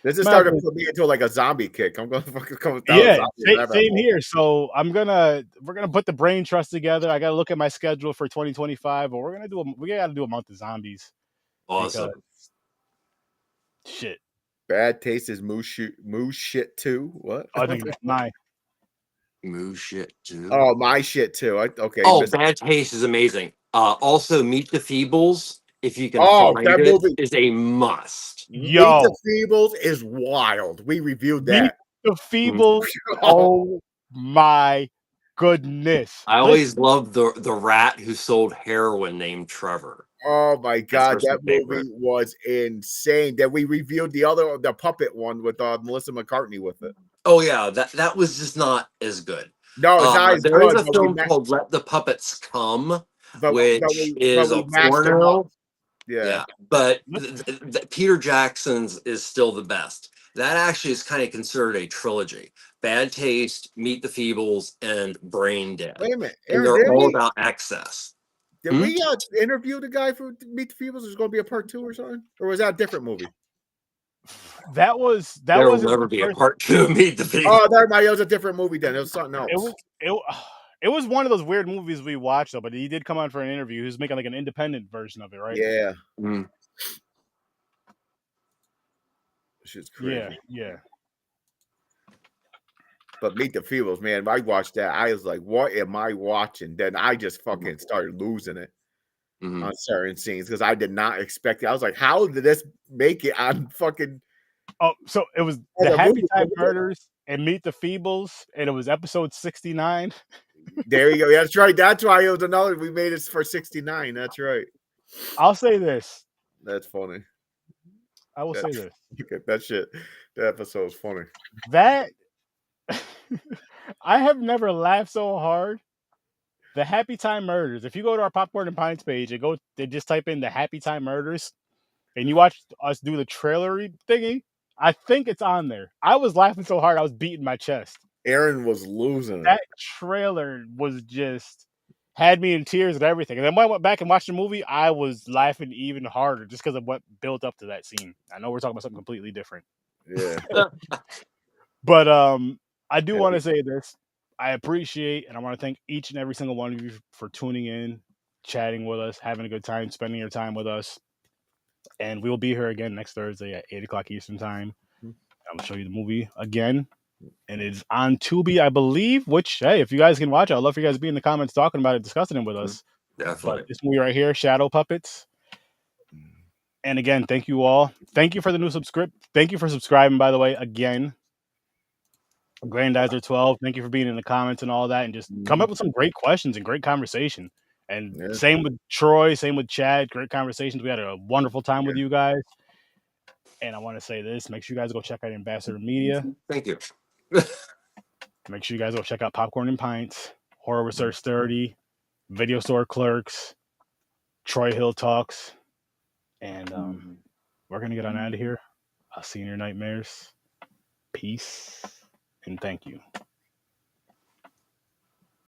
This is starting to put me into like a zombie kick. I'm gonna fucking come down. Yeah, same here. So we're gonna put the brain trust together. I gotta look at my schedule for 2025, but we gotta do a month of zombies. Awesome. Shit. Bad Taste is Moose Shit too. What? I think it's mine. Moose Shit too. Oh, my shit too. Okay. Oh, Bad Taste is amazing. Also, Meet the Feebles, if you can find that it, movie is a must. Yo, Meet the Feebles is wild. We reviewed that. Meet the Feebles. Oh my goodness! I always loved the rat who sold heroin named Trevor. Oh my god, that movie was insane. That we reviewed the puppet one with Melissa McCartney with it. Oh yeah, that was just not as good. No, it's not as there good. There is a film called Let the Puppets Come, which is a porno. porno. Yeah, but Peter Jackson's is still the best. That actually is kind of considered a trilogy: Bad Taste, Meet the Feebles, and Brain Dead. Wait a minute, and they're all about excess. Did we interview the guy for Meet the Feebles? Is going to be a part 2 or something, or was that a different movie? That was there will never be a part 2 of Meet the Feebles. Oh, that might. It was a different movie then. It was something else. It was one of those weird movies we watched though, but he did come on for an interview. He was making like an independent version of it, right? Yeah. Shit's crazy. Yeah. But Meet the Feebles, man, I watched that. I was like, what am I watching? Then I just fucking started losing it on certain scenes because I did not expect it. I was like, how did this make it on fucking... Oh, so it was the Happy Time Murders and Meet the Feebles, and it was episode 69. There you go. That's right. That's why it was another. We made it for 69. That's right. I'll say this. That's funny. I will say this. That shit. That episode's funny. That I have never laughed so hard. The Happy Time Murders. If you go to our Popcorn and Pints page and just type in the Happy Time Murders, and you watch us do the trailery thingy, I think it's on there. I was laughing so hard I was beating my chest. Aaron was losing. That trailer was just had me in tears and everything. And then when I went back and watched the movie, I was laughing even harder just because of what built up to that scene. I know we're talking about something completely different. Yeah. But I do want to say this. I appreciate and I want to thank each and every single one of you for tuning in, chatting with us, having a good time, spending your time with us. And we will be here again next Thursday at 8 o'clock Eastern time. I'll show you the movie again. And it's on Tubi, I believe, which, hey, if you guys can watch it, I'd love for you guys to be in the comments talking about it, discussing it with us. Definitely. But this movie right here, Shadow Puppets. And again, thank you all. Thank you for the new subscribe. Thank you for subscribing, by the way, again. Grandizer 12, thank you for being in the comments and all that, and just come up with some great questions and great conversation. And Yeah. same with Troy, same with Chad, great conversations. We had a wonderful time with you guys. And I want to say this, make sure you guys go check out Ambassador Media. Thank you. Make sure you guys go check out Popcorn and Pints, Horror Research 30, Video Store Clerks, Troy Hill Talks. And we're going to get on out of here. I'll see you in your nightmares. Peace and thank you.